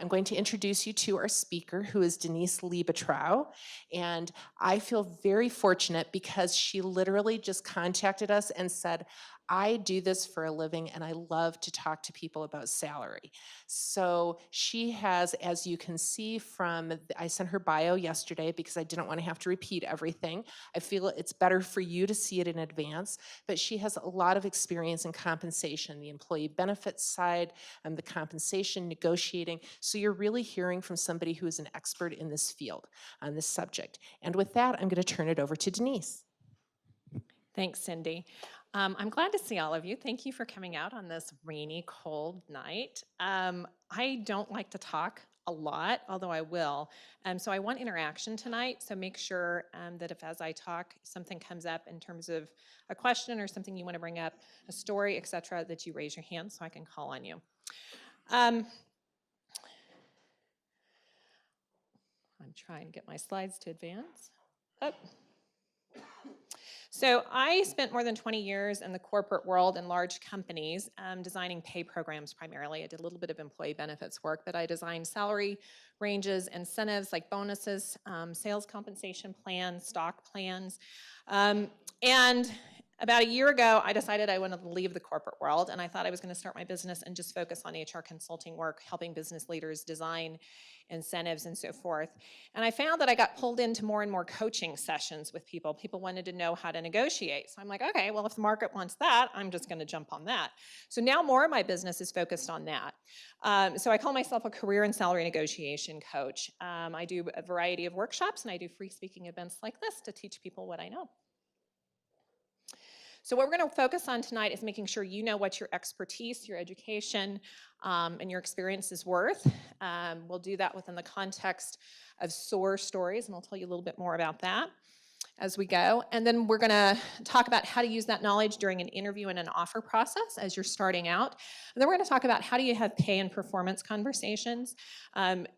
I'm going to introduce you to our speaker, who is Denise Liebetrau. And I feel very fortunate because she literally just contacted us and said, I do this for a living and I love to talk to people about salary. So she has, as you can see from, I sent her bio yesterday because I didn't want to have to repeat everything. I feel it's better for you to see it in advance, but she has a lot of experience in compensation, the employee benefits side, and the compensation negotiating. So you're really hearing from somebody who is an expert in this field, on this subject. And with that, I'm going to turn it over to Denise. Thanks, Cindy. I'm glad to see all of you. Thank you for coming out on this rainy, cold night. I don't like to talk a lot, although I will. So I want interaction tonight, so make sure that if as I talk, something comes up in terms of a question or something you want to bring up, a story, etc., that you raise your hand so I can call on you. I'm trying to get my slides to advance. Oh. So I spent more than 20 years in the corporate world in large companies designing pay programs primarily. I did a little bit of employee benefits work, but I designed salary ranges, incentives like bonuses, sales compensation plans, stock plans. And about a year ago, I decided I wanted to leave the corporate world, and I thought I was going to start my business and just focus on HR consulting work, helping business leaders design incentives and so forth. And I found that I got pulled into more and more coaching sessions with people. People wanted to know how to negotiate. So I'm like, okay, well, if the market wants that, I'm just going to jump on that. So now more of my business is focused on that. So I call myself a career and salary negotiation coach. I do a variety of workshops, and I do free speaking events like this to teach people what I know. So what we're going to focus on tonight is making sure you know what your expertise, your education, and your experience is worth. We'll do that within the context of SOAR stories, and I'll tell you a little bit more about that as we go. And then we're going to talk about how to use that knowledge during an interview and an offer process as you're starting out. And then we're going to talk about how do you have pay and performance conversations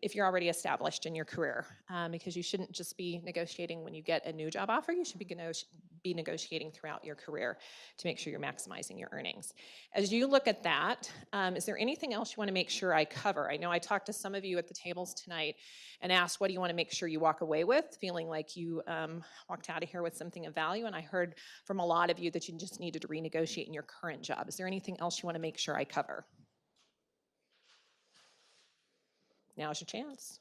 if you're already established in your career, because you shouldn't just be negotiating when you get a new job offer. You should be negotiating throughout your career to make sure you're maximizing your earnings. As you look at that, is there anything else you want to make sure I cover? I know I talked to some of you at the tables tonight and asked, what do you want to make sure you walk away with, feeling like you walked out of here with something of value? And I heard from a lot of you that you just needed to renegotiate in your current job. Is there anything else you want to make sure I cover? Now's your chance.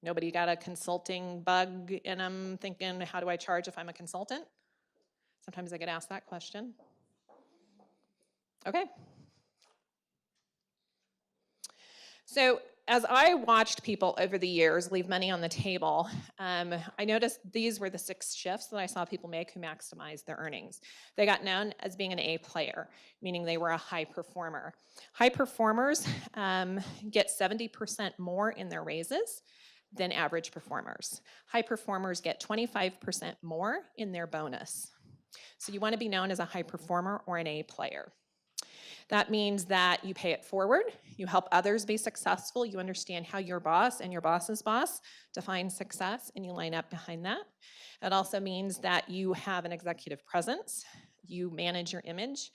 Nobody got a consulting bug in them thinking, how do I charge if I'm a consultant? Sometimes I get asked that question. Okay. So as I watched people over the years leave money on the table, I noticed these were the 6 shifts that I saw people make who maximized their earnings. They got known as being an A player, meaning they were a high performer. High performers get 70% more in their raises than average performers. High performers get 25% more in their bonus. So you want to be known as a high performer or an A player. That means that you pay it forward, you help others be successful, you understand how your boss and your boss's boss define success, and you line up behind that. It also means that you have an executive presence, you manage your image.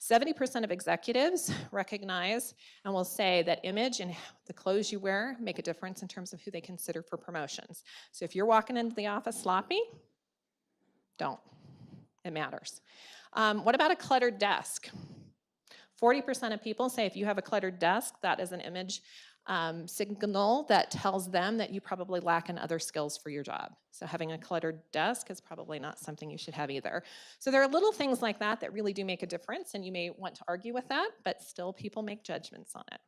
70% of executives recognize and will say that image and the clothes you wear make a difference in terms of who they consider for promotions. So if you're walking into the office sloppy, don't. It matters. What about a cluttered desk? 40% of people say if you have a cluttered desk, that is an image signal that tells them that you probably lack in other skills for your job. So having a cluttered desk is probably not something you should have either. So there are little things like that that really do make a difference, and you may want to argue with that, but still people make judgments on it.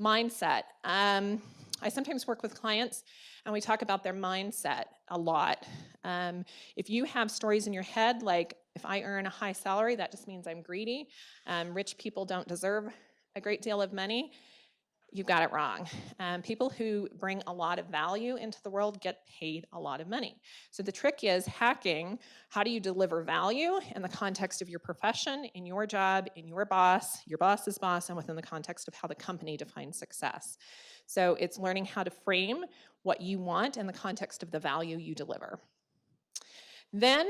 Mindset. I sometimes work with clients and we talk about their mindset a lot. If you have stories in your head like, if I earn a high salary, that just means I'm greedy. Rich people don't deserve a great deal of money. You've got it wrong. People who bring a lot of value into the world get paid a lot of money. So the trick is hacking. How do you deliver value in the context of your profession, in your job, in your boss's boss, and within the context of how the company defines success? So it's learning how to frame what you want in the context of the value you deliver. Then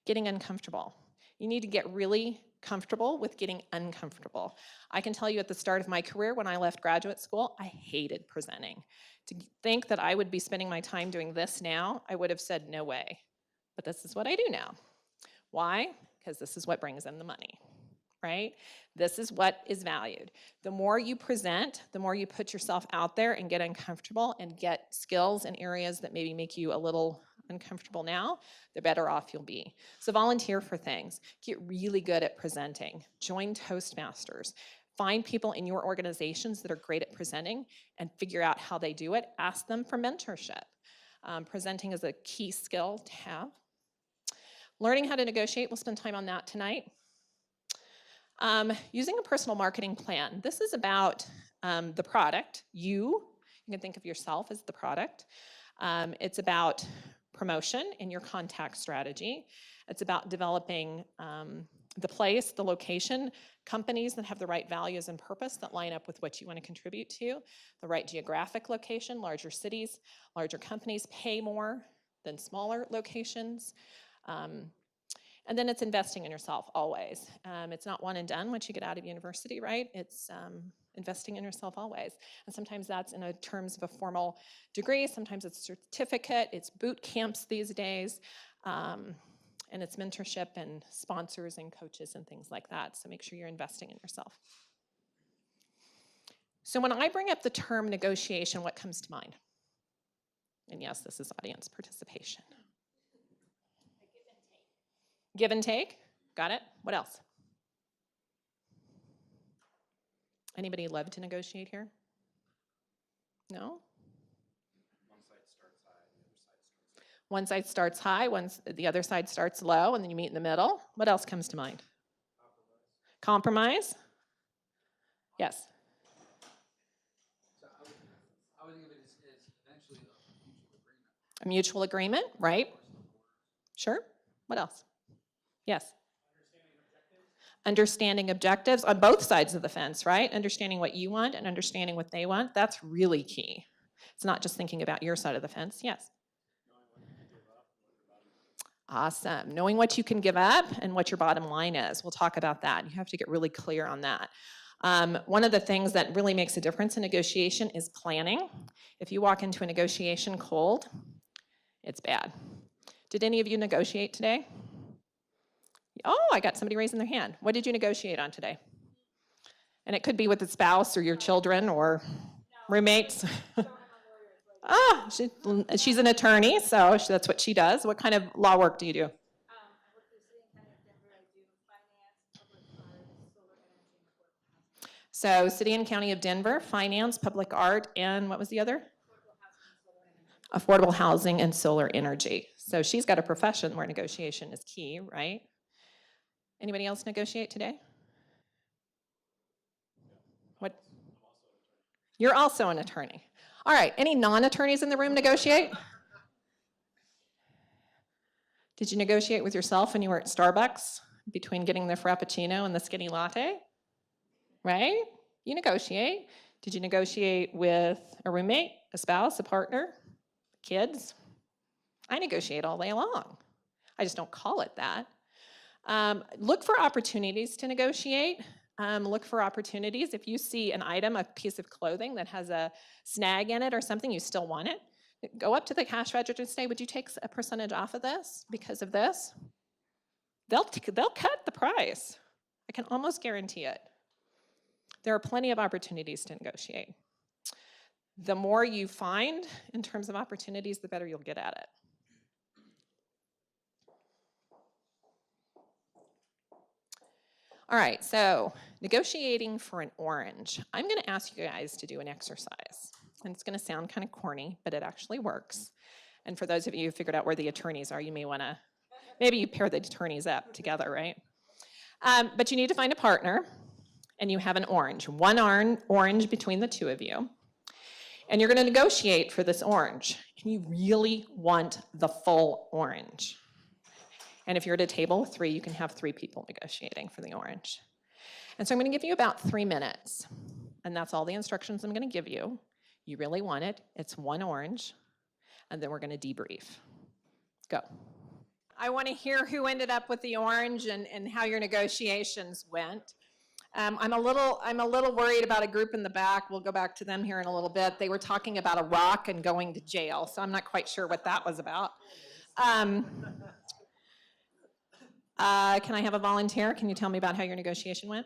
getting uncomfortable. You need to get really comfortable with getting uncomfortable. I can tell you at the start of my career when I left graduate school, I hated presenting. To think that I would be spending my time doing this now, I would have said no way. But this is what I do now. Why? Because this is what brings in the money, right? This is what is valued. The more you present, the more you put yourself out there and get uncomfortable and get skills in areas that maybe make you a little uncomfortable now, the better off you'll be. So volunteer for things. Get really good at presenting. Join Toastmasters. Find people in your organizations that are great at presenting and figure out how they do it. Ask them for mentorship. Presenting is a key skill to have. Learning how to negotiate, we'll spend time on that tonight. Using a personal marketing plan. This is about the product. You can think of yourself as the product. It's about promotion in your contact strategy. It's about developing the place, the location, companies that have the right values and purpose that line up with what you want to contribute to, the right geographic location. Larger cities, larger companies pay more than smaller locations. And then it's investing in yourself always. It's not one and done once you get out of university, right? It's investing in yourself always. And sometimes that's in terms of a formal degree, sometimes it's a certificate, it's boot camps these days, and it's mentorship and sponsors and coaches and things like that. So make sure you're investing in yourself. So when I bring up the term negotiation, what comes to mind? And yes, this is audience participation. Give and take, got it? What else? Anybody love to negotiate here? No? One side starts high, the other side starts low, and then you meet in the middle. What else comes to mind? Compromise? Yes. So I would think of it as eventually A mutual agreement, right? Sure. What else? Yes. Understanding objectives on both sides of the fence, right? Understanding what you want and understanding what they want. That's really key. It's not just thinking about your side of the fence. Yes. Awesome. Knowing what you can give up and what your bottom line is. We'll talk about that. You have to get really clear on that. One of the things that really makes a difference in negotiation is planning. If you walk into a negotiation cold, it's bad. Did any of you negotiate today? Oh, I got somebody raising their hand. What did you negotiate on today? And it could be with a spouse or your children or roommates. She's an attorney, so that's what she does. What kind of law work do you do? I work for the city and county of Denver. I do finance, public art, solar energy, and affordable housing. So City and County of Denver, finance, public art, and what was the other? Affordable housing and solar energy. So she's got a profession where negotiation is key, right? Anybody else negotiate today? What? You're also an attorney. All right, any non-attorneys in the room negotiate? Did you negotiate with yourself when you were at Starbucks between getting the Frappuccino and the skinny latte? Right? You negotiate. Did you negotiate with a roommate, a spouse, a partner, kids? I negotiate all day long. I just don't call it that. Look for opportunities to negotiate. Look for opportunities. If you see an item, a piece of clothing that has a snag in it or something, you still want it, go up to the cash register and say, would you take a percentage off of this because of this? They'll cut the price. I can almost guarantee it. There are plenty of opportunities to negotiate. The more you find in terms of opportunities, the better you'll get at it. All right, so negotiating for an orange. I'm going to ask you guys to do an exercise. And it's going to sound kind of corny, but it actually works. And for those of you who figured out where the attorneys are, you may want to, maybe you pair the attorneys up together, right? But you need to find a partner, and you have an orange. One orange between the two of you. And you're going to negotiate for this orange. And you really want the full orange. And if you're at a table with 3, you can have 3 people negotiating for the orange. And so I'm going to give you about 3 minutes. And that's all the instructions I'm going to give you. You really want it. It's one orange. And then we're going to debrief. Go. I want to hear who ended up with the orange and how your negotiations went. I'm a little worried about a group in the back. We'll go back to them here in a little bit. They were talking about a rock and going to jail, so I'm not quite sure what that was about. Can I have a volunteer? Can you tell me about how your negotiation went?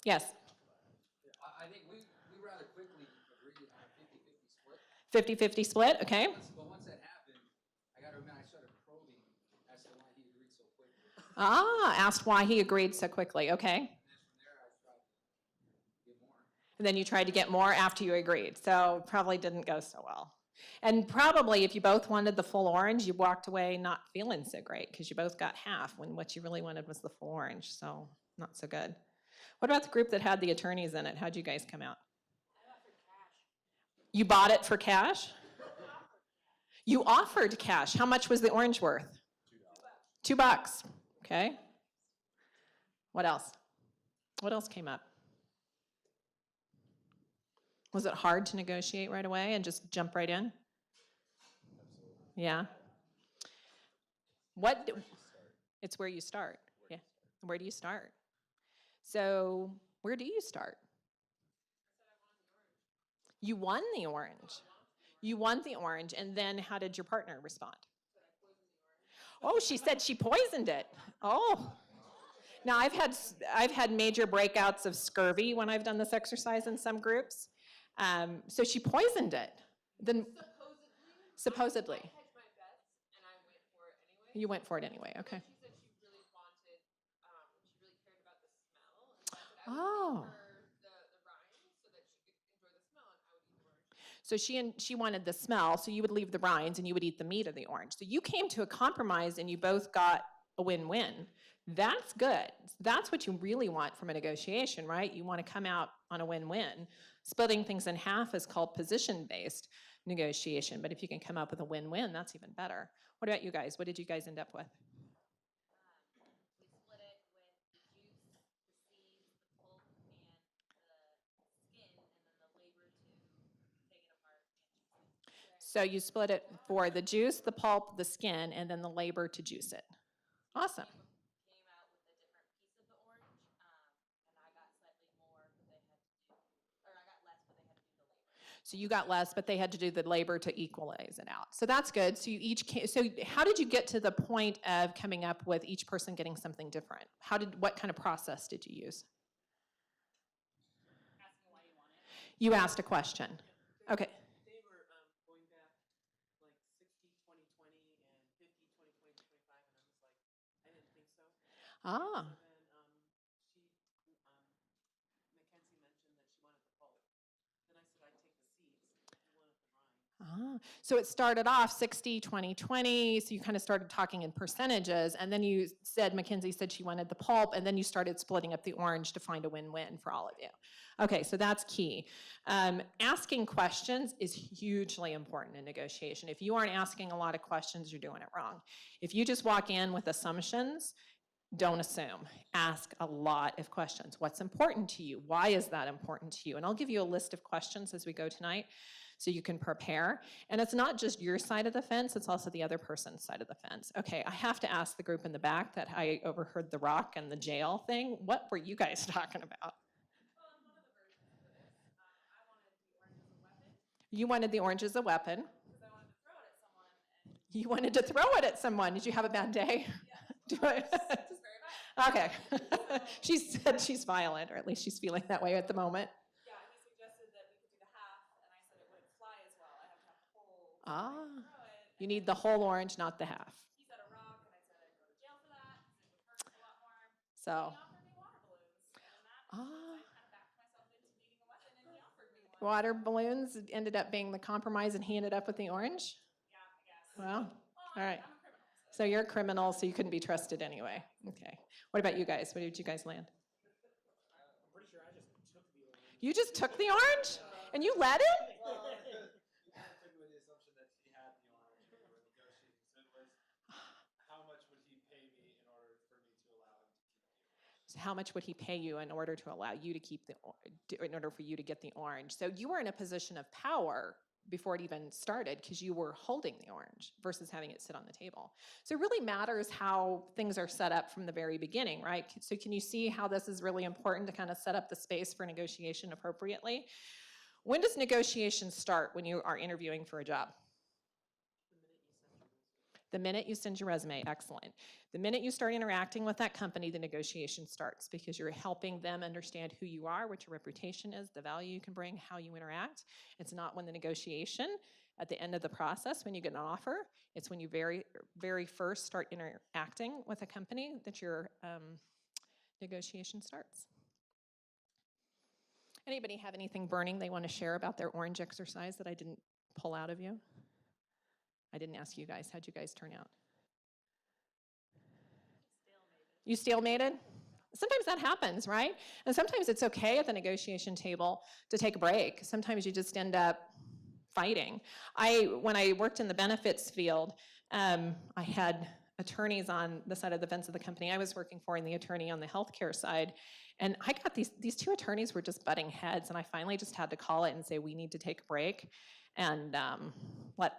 Yes, I think we rather quickly agreed on a 50-50 split. 50-50 split, okay. But once that happened, I got to admit, I started probing as to why he agreed so quickly. Asked why he agreed so quickly, okay. And then from there, I tried to get more. And then you tried to get more after you agreed, so probably didn't go so well. And probably if you both wanted the full orange, you walked away not feeling so great because you both got half when what you really wanted was the full orange, so not so good. What about the group that had the attorneys in it? How'd you guys come out? You bought it for cash? You offered cash. How much was the orange worth? $2. Okay. What else? What else came up? Was it hard to negotiate right away and just jump right in? Yeah. It's where you start. Yeah. Where do you start? So, where do you start? You won the orange. You won the orange, and then how did your partner respond? Oh, she said she poisoned it. Oh. Now, I've had major breakouts of scurvy when I've done this exercise in some groups. So she poisoned it. Then supposedly. I hedged my bets and I went for it anyway. You went for it anyway, okay. She said she really wanted, she really cared about the smell. And so I said I would Oh. give her the rinds so that she could enjoy the smell and I would eat the orange. So she wanted the smell, so you would leave the rinds and you would eat the meat of the orange. So you came to a compromise and you both got a win-win. That's good. That's what you really want from a negotiation, right? You want to come out on a win-win. Splitting things in half is called position-based negotiation, but if you can come up with a win-win, that's even better. What about you guys? What did you guys end up with? We split it with the juice, the seeds, the pulp, and the skin, and then the labor to take it apart and juice it. So you split it for the juice, the pulp, the skin, and then the labor to juice it. Awesome. Came out with a different piece of the orange, and I got slightly more, but they had to do, or I got less, but they had to do the labor. So you got less, but they had to do the labor to equalize it out. So that's good. So you each came, so how did you get to the point of coming up with each person getting something different? What kind of process did you use? Asking why you want it. You asked a question. Okay. They were going back like 60, 20, 20, and 50, 20, 20, 25, and I was like, I didn't think so. Ah. So then Mackenzie mentioned that she wanted the pulp. Then I said I'd take the seeds if you wanted the rind. So it started off 60, 20, 20. So you kind of started talking in percentages. And then you said, Mackenzie said she wanted the pulp. And then you started splitting up the orange to find a win-win for all of you. Okay, so that's key. Asking questions is hugely important in negotiation. If you aren't asking a lot of questions, you're doing it wrong. If you just walk in with assumptions, don't assume. Ask a lot of questions. What's important to you? Why is that important to you? And I'll give you a list of questions as we go tonight so you can prepare. And it's not just your side of the fence, it's also the other person's side of the fence. Okay, I have to ask the group in the back that I overheard the rock and the jail thing. What were you guys talking about? Well, in one of the versions of this, I wanted the orange as a weapon, You wanted the orange as a weapon. because I wanted to throw it at someone, and You wanted to throw it at someone. Did you have a bad day? Do I- it's very bad. Okay. She said she's violent, or at least she's feeling that way at the moment. Yeah, he suggested that we could do the half, and I said it wouldn't fly as well. I have to have the whole. Ah, Throw it. you need the whole orange, not the half. He said a rock, and I said I'd go to jail for that, because it would hurt a lot more. So, He offered me water balloons, and then that, Ah. I kind of backed myself into needing a weapon, and he offered me one. water balloons ended up being the compromise, and he ended up with the orange? Yeah, I guess. Well, all right. I'm a criminal. So you're a criminal, so you couldn't be trusted anyway. Okay. What about you guys? Where did you guys land? I'm pretty sure I just took the orange. You just took the orange? And you let it? Well, I took it with the assumption that he had the orange and we were negotiating. So it was, how much would he pay me in order for me to allow him to keep the orange? So how much would he pay you in order to allow you to keep in order for you to get the orange? So you were in a position of power before it even started because you were holding the orange versus having it sit on the table. So it really matters how things are set up from the very beginning, right? So can you see how this is really important to kind of set up the space for negotiation appropriately? When does negotiation start when you are interviewing for a job? The minute you send your resume, excellent. The minute you start interacting with that company, the negotiation starts because you're helping them understand who you are, what your reputation is, the value you can bring, how you interact. It's not when the negotiation at the end of the process, when you get an offer, it's when you very first start interacting with a company that your negotiation starts. Anybody have anything burning they want to share about their orange exercise that I didn't pull out of you? I didn't ask you guys. How'd you guys turn out? You stalemated? Sometimes that happens, right? And sometimes it's okay at the negotiation table to take a break. Sometimes you just end up fighting. When I worked in the benefits field, I had attorneys on the side of the fence of the company I was working for and the attorney on the healthcare side. And I got these two attorneys were just butting heads, and I finally just had to call it and say, we need to take a break and let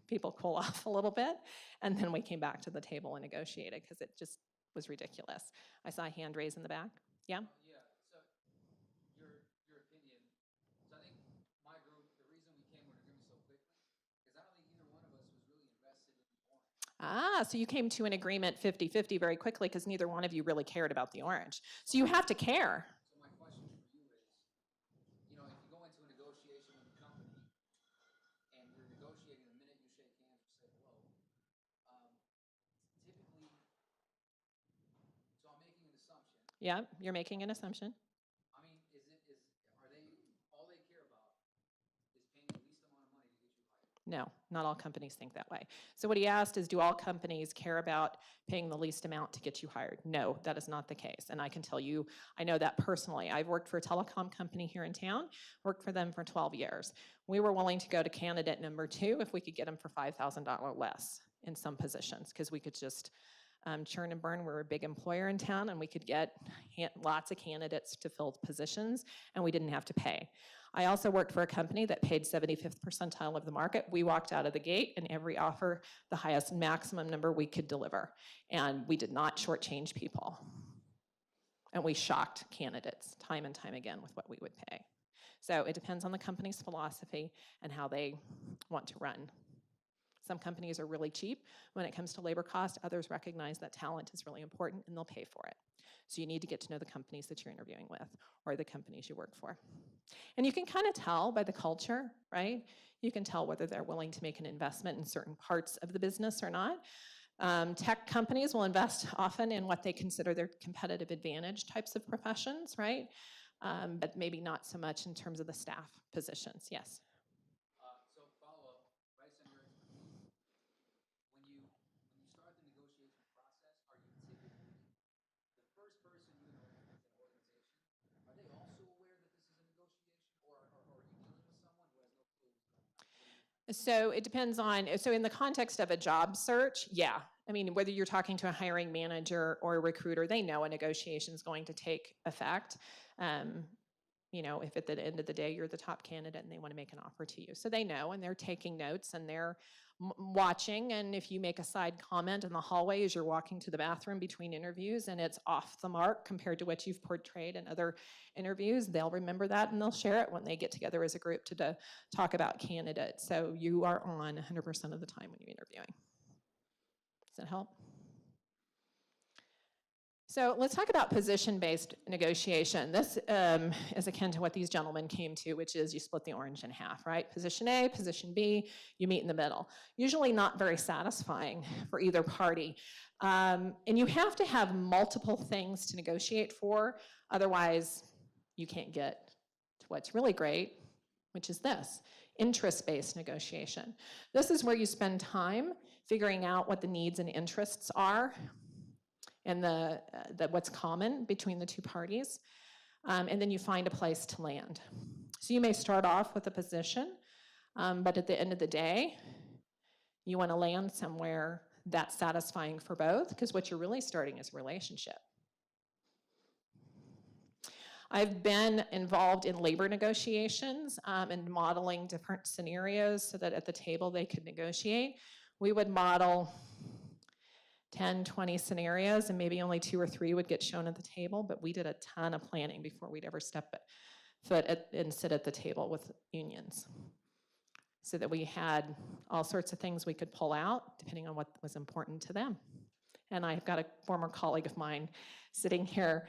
people cool off a little bit. And then we came back to the table and negotiated because it just was ridiculous. I saw a hand raised in the back. Yeah? Yeah, so your opinion. So I think my group, the reason we came with agreement so quickly is I don't think either one of us was really invested in the orange. So you came to an agreement 50-50 very quickly because neither one of you really cared about the orange. So you have to care. So my question for you is, you know, if you go into a negotiation with a company and you're negotiating the minute you shake hands or say hello, typically, so I'm making an assumption. Yeah, you're making an assumption. I mean, are they, all they care about is paying the least amount of money to get you hired? No, not all companies think that way. So what he asked is, do all companies care about paying the least amount to get you hired? No, that is not the case. And I can tell you, I know that personally. I've worked for a telecom company here in town, worked for them for 12 years. We were willing to go to candidate number 2 if we could get them for $5,000 less in some positions, because we could just churn and burn. We're a big employer in town, and we could get lots of candidates to fill positions, and we didn't have to pay. I also worked for a company that paid 75th percentile of the market. We walked out of the gate, and every offer, the highest maximum number we could deliver. And we did not shortchange people. And we shocked candidates time and time again with what we would pay. So it depends on the company's philosophy and how they want to run. Some companies are really cheap when it comes to labor cost. Others recognize that talent is really important and they'll pay for it. So you need to get to know the companies that you're interviewing with or the companies you work for. And you can kind of tell by the culture, right? You can tell whether they're willing to make an investment in certain parts of the business or not. Tech companies will invest often in what they consider their competitive advantage types of professions, right? But maybe not so much in terms of the staff positions. Yes? So follow up, based on your expertise, when you start the negotiation process, are you typically the first person you interact with in an organization? Are they also aware that this is a negotiation, or are you dealing with someone who has no clue what's going on? So it depends on, so in the context of a job search, yeah. I mean, whether you're talking to a hiring manager or a recruiter, they know a negotiation is going to take effect. You know, if at the end of the day you're the top candidate and they want to make an offer to you. So they know, and they're taking notes, and they're watching, and if you make a side comment in the hallway as you're walking to the bathroom between interviews and it's off the mark compared to what you've portrayed in other interviews, they'll remember that and they'll share it when they get together as a group to talk about candidates. So you are on 100% of the time when you're interviewing. Does that help? So let's talk about position-based negotiation. This is akin to what these gentlemen came to, which is you split the orange in half, right? Position A, position B, you meet in the middle. Usually not very satisfying for either party. And you have to have multiple things to negotiate for, otherwise you can't get to what's really great, which is this, interest-based negotiation. This is where you spend time figuring out what the needs and interests are and what's common between the two parties, and then you find a place to land. So you may start off with a position, but at the end of the day, you want to land somewhere that's satisfying for both, because what you're really starting is a relationship. I've been involved in labor negotiations and modeling different scenarios so that at the table they could negotiate. We would model 10, 20 scenarios, and maybe only 2 or 3 would get shown at the table, but we did a ton of planning before we'd ever step foot and sit at the table with unions, so that we had all sorts of things we could pull out depending on what was important to them. And I've got a former colleague of mine sitting here,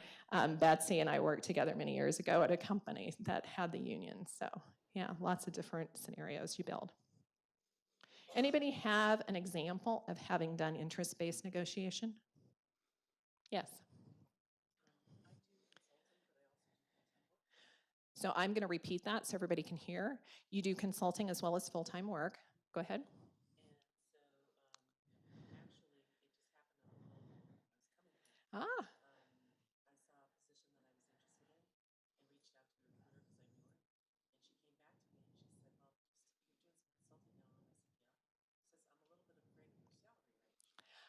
Betsy, and I worked together many years ago at a company that had the union. So yeah, lots of different scenarios you build. Anybody have an example of having done interest-based negotiation? Yes. So I'm going to repeat that so everybody can hear. You do consulting as well as full-time work. Go ahead. Ah. I saw a position that I was interested in and reached out to the recruiter because I knew her. And she came back to me and she said, well, you're doing some consulting now. And I said, yeah. She says, I'm a little bit afraid of your salary range.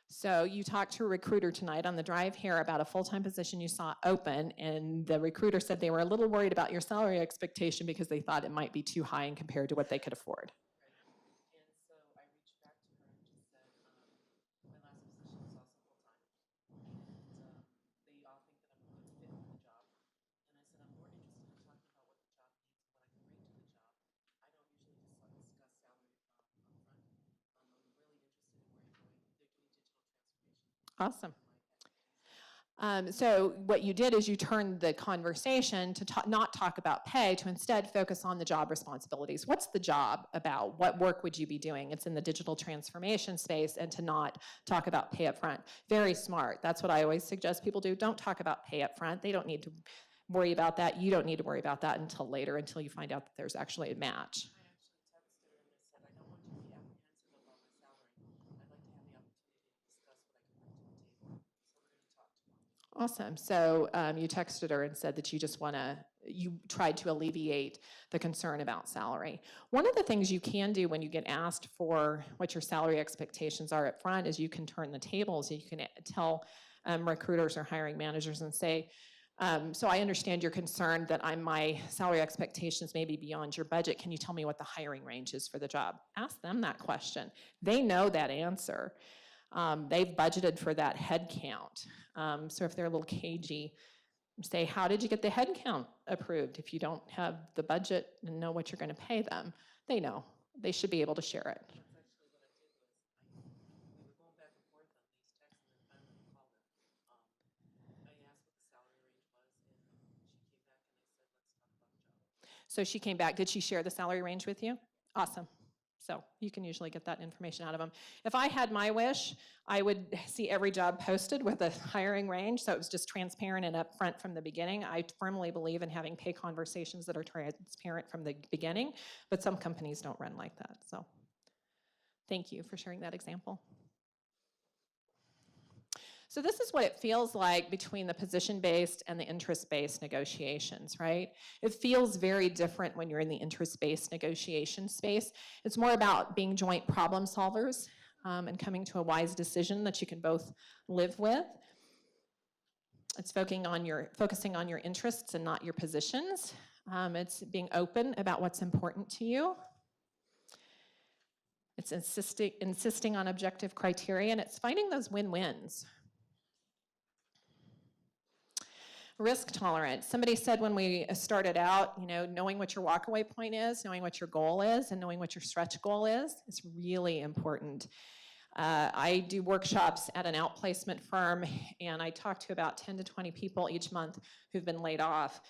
So you talked to a recruiter tonight on the drive here about a full-time position you saw open, and the recruiter said they were a little worried about your salary expectation because they thought it might be too high in compared to what they could afford. And so I reached back to her and just said, my last position was also full-time. And they all think that I'm a good fit for the job. And I said, I'm more interested in talking about what the job needs and what I can bring to the job. I don't usually discuss salary up front. I'm really interested in where you're going. They're doing digital transformation. Awesome. So what you did is you turned the conversation to not talk about pay, to instead focus on the job responsibilities. What's the job about? What work would you be doing? It's in the digital transformation space, and to not talk about pay up front. Very smart. That's what I always suggest people do. Don't talk about pay up front. They don't need to worry about that. You don't need to worry about that until later, until you find out that there's actually a match. I actually texted her and I said, I don't want you to be apprehensive about my salary. I'd like to have the opportunity to discuss what I can bring to the table. So we're going to talk tomorrow. Awesome. So you texted her and said that you just you tried to alleviate the concern about salary. One of the things you can do when you get asked for what your salary expectations are up front is you can turn the tables. You can tell recruiters or hiring managers and say, so I understand you're concerned that my salary expectations may be beyond your budget. Can you tell me what the hiring range is for the job? Ask them that question. They know that answer. They've budgeted for that head count. So if they're a little cagey, say, how did you get the head count approved? If you don't have the budget and know what you're going to pay them, they know. They should be able to share it. That's actually what I did was, we were going back and forth on these texts, and then finally I called her. I asked what the salary range was, and she came back and I said, let's talk about the job. So she came back. Did she share the salary range with you? Awesome. So you can usually get that information out of them. If I had my wish, I would see every job posted with a hiring range, so it was just transparent and upfront from the beginning. I firmly believe in having pay conversations that are transparent from the beginning, but some companies don't run like that. So thank you for sharing that example. So this is what it feels like between the position-based and the interest-based negotiations, right? It feels very different when you're in the interest-based negotiation space. It's more about being joint problem solvers and coming to a wise decision that you can both live with. It's focusing on your interests and not your positions. It's being open about what's important to you. It's insisting on objective criteria, and it's finding those win-wins. Risk tolerance. Somebody said when we started out, knowing what your walkaway point is, knowing what your goal is, and knowing what your stretch goal is really important. I do workshops at an outplacement firm, and I talk to about 10 to 20 people each month who've been laid off.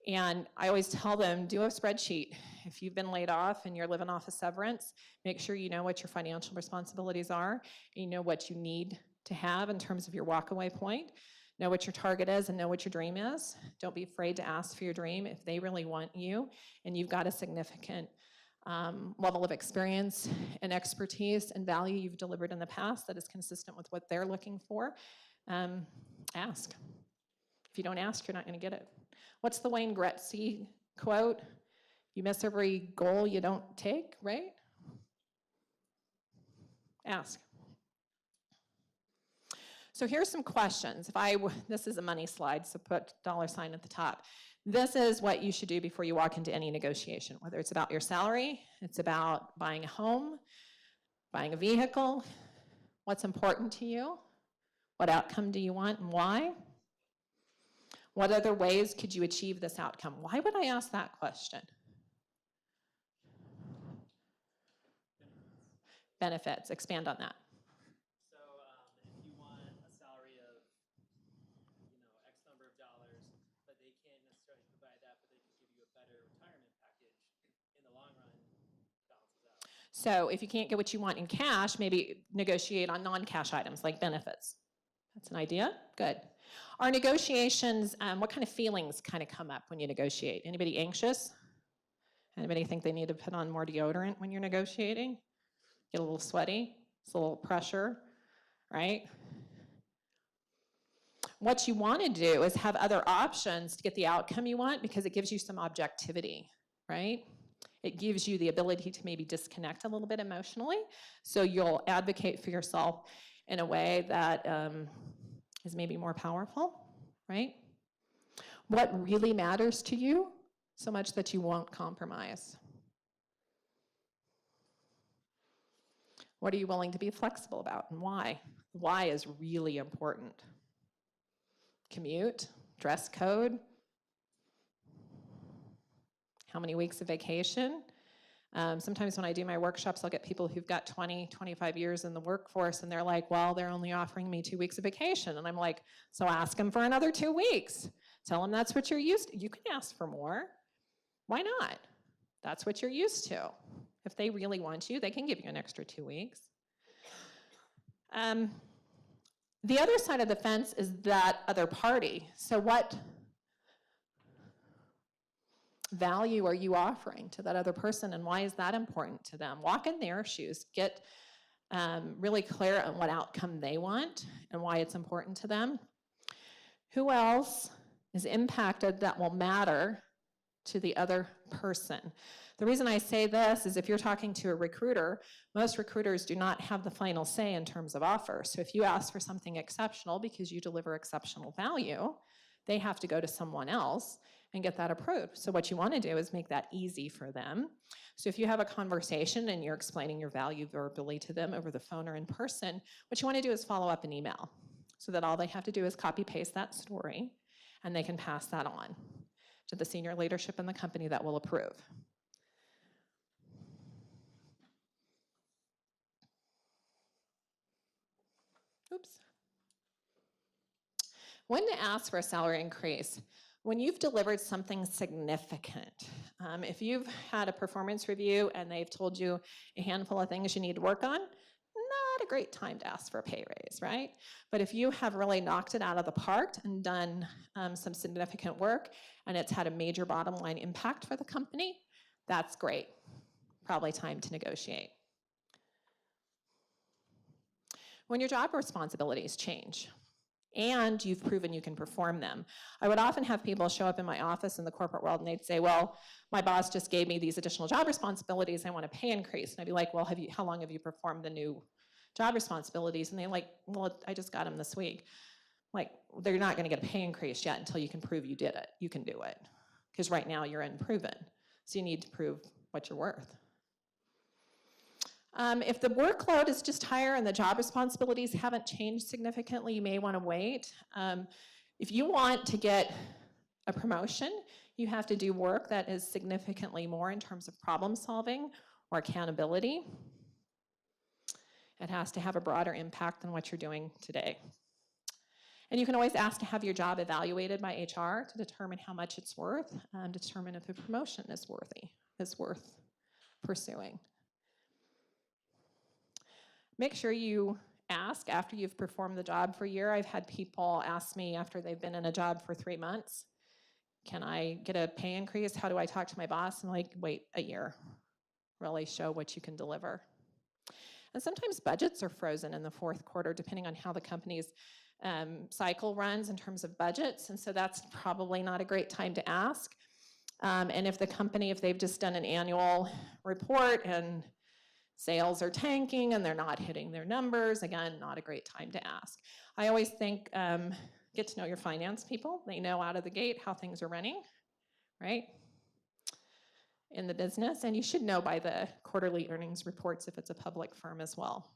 And I always tell them, do a spreadsheet. If you've been laid off and you're living off a severance, make sure you know what your financial responsibilities are, and you know what you need to have in terms of your walkaway point. Know what your target is and know what your dream is. Don't be afraid to ask for your dream if they really want you and you've got a significant level of experience and expertise and value you've delivered in the past that is consistent with what they're looking for. Ask. If you don't ask, you're not going to get it. What's the Wayne Gretzky quote? You miss every goal you don't take, right? Ask. So here's some questions. This is a money slide, so put $sign at the top. This is what you should do before you walk into any negotiation, whether it's about your salary, it's about buying a home, buying a vehicle, what's important to you, what outcome do you want and why? What other ways could you achieve this outcome? Why would I ask that question? Benefits, expand on that. So if you want a salary of, X number of dollars, but they can't necessarily provide that, but they can give you a better retirement package, in the long run, balances out. So if you can't get what you want in cash, maybe negotiate on non-cash items like benefits. That's an idea? Good. Our negotiations, what kind of feelings kind of come up when you negotiate? Anybody anxious? Anybody think they need to put on more deodorant when you're negotiating? Get a little sweaty? It's a little pressure, right? What you want to do is have other options to get the outcome you want because it gives you some objectivity, right? It gives you the ability to maybe disconnect a little bit emotionally, so you'll advocate for yourself in a way that is maybe more powerful, right? What really matters to you so much that you won't compromise? What are you willing to be flexible about and why? Why is really important. Commute, dress code, how many weeks of vacation. Sometimes when I do my workshops, I'll get people who've got 20, 25 years in the workforce, and they're like, well, they're only offering me 2 weeks of vacation. And I'm like, so ask them for another 2 weeks. Tell them that's what you're used to. You can ask for more. Why not? That's what you're used to. If they really want you, they can give you an extra 2 weeks. The other side of the fence is that other party. So what value are you offering to that other person, and why is that important to them? Walk in their shoes. Get really clear on what outcome they want and why it's important to them. Who else is impacted that will matter to the other person? The reason I say this is if you're talking to a recruiter, most recruiters do not have the final say in terms of offer. So if you ask for something exceptional because you deliver exceptional value, they have to go to someone else and get that approved. So what you want to do is make that easy for them. So if you have a conversation and you're explaining your value verbally to them over the phone or in person, what you want to do is follow up an email so that all they have to do is copy paste that story and they can pass that on to the senior leadership in the company that will approve. Oops. When to ask for a salary increase? When you've delivered something significant. If you've had a performance review and they've told you a handful of things you need to work on, not a great time to ask for a pay raise, right? But if you have really knocked it out of the park and done some significant work and it's had a major bottom line impact for the company, that's great. Probably time to negotiate. When your job responsibilities change and you've proven you can perform them. I would often have people show up in my office in the corporate world and they'd say, well, my boss just gave me these additional job responsibilities, I want a pay increase. And I'd be like, well, how long have you performed the new job responsibilities? And they're like, well, I just got them this week. Like, they're not gonna get a pay increase yet until you can prove you did it. You can do it. Because right now you're unproven. So you need to prove what you're worth. If the workload is just higher and the job responsibilities haven't changed significantly, you may want to wait. If you want to get a promotion, you have to do work that is significantly more in terms of problem solving or accountability. It has to have a broader impact than what you're doing today. And you can always ask to have your job evaluated by HR to determine how much it's worth, determine if a promotion is worth pursuing. Make sure you ask after you've performed the job for a year. I've had people ask me after they've been in a job for 3 months, can I get a pay increase? How do I talk to my boss? I'm like, wait a year. Really show what you can deliver. And sometimes budgets are frozen in the fourth quarter depending on how the company's cycle runs in terms of budgets. And so that's probably not a great time to ask. And if the company, if they've just done an annual report and sales are tanking and they're not hitting their numbers, again, not a great time to ask. I always think get to know your finance people. They know out of the gate how things are running, right? In the business, and you should know by the quarterly earnings reports if it's a public firm as well.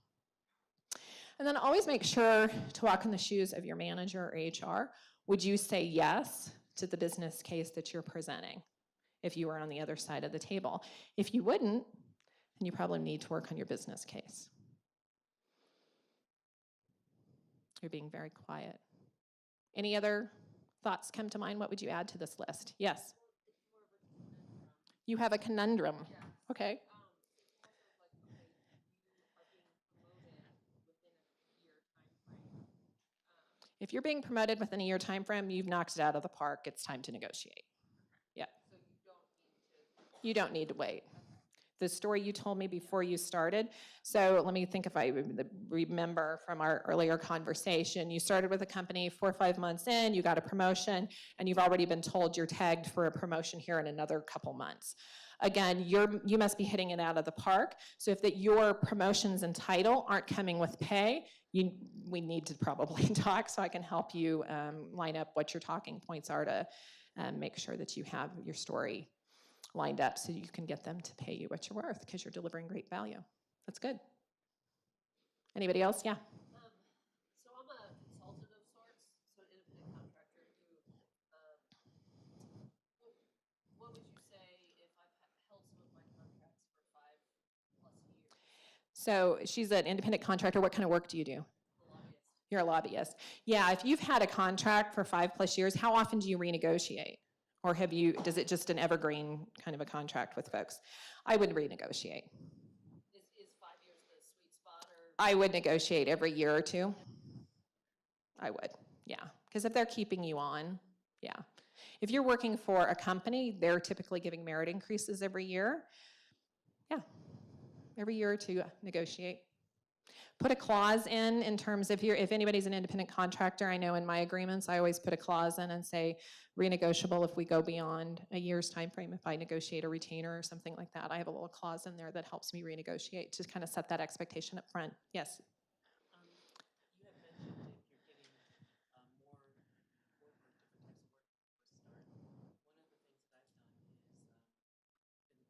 And then always make sure to walk in the shoes of your manager or HR. Would you say yes to the business case that you're presenting if you were on the other side of the table? If you wouldn't, then you probably need to work on your business case. You're being very quiet. Any other thoughts come to mind? What would you add to this list? Yes? You have a conundrum. Okay. If you're being promoted within a year time frame, you've knocked it out of the park. It's time to negotiate. Yeah. You don't need to wait. The story you told me before you started, so let me think if I remember from our earlier conversation. You started with a company 4 or 5 months in, you got a promotion, and you've already been told you're tagged for a promotion here in another couple months. Again, you must be hitting it out of the park. So if your promotions and title aren't coming with pay, we need to probably talk so I can help you line up what your talking points are to make sure that you have your story lined up so you can get them to pay you what you're worth because you're delivering great value. That's good. Anybody else? Yeah. So I'm a consultant of sorts, so an independent contractor who, what would you say if I've held some of my contracts for 5+ years? So she's an independent contractor. What kind of work do you do? A lobbyist. You're a lobbyist. Yeah, if you've had a contract for 5+ years, how often do you renegotiate? Or does it just an evergreen kind of a contract with folks? I would renegotiate. Is 5 years the sweet spot, or? I would negotiate every year or two. I would, yeah. Because if they're keeping you on, yeah. If you're working for a company, they're typically giving merit increases every year. Yeah, every year or two, negotiate. Put a clause in terms of if anybody's an independent contractor, I know in my agreements, I always put a clause in and say renegotiable if we go beyond a year's time frame, if I negotiate a retainer or something like that. I have a little clause in there that helps me renegotiate to kind of set that expectation up front. Yes? You had mentioned if you're getting more work or different types of work for start. One of the things that I've done is been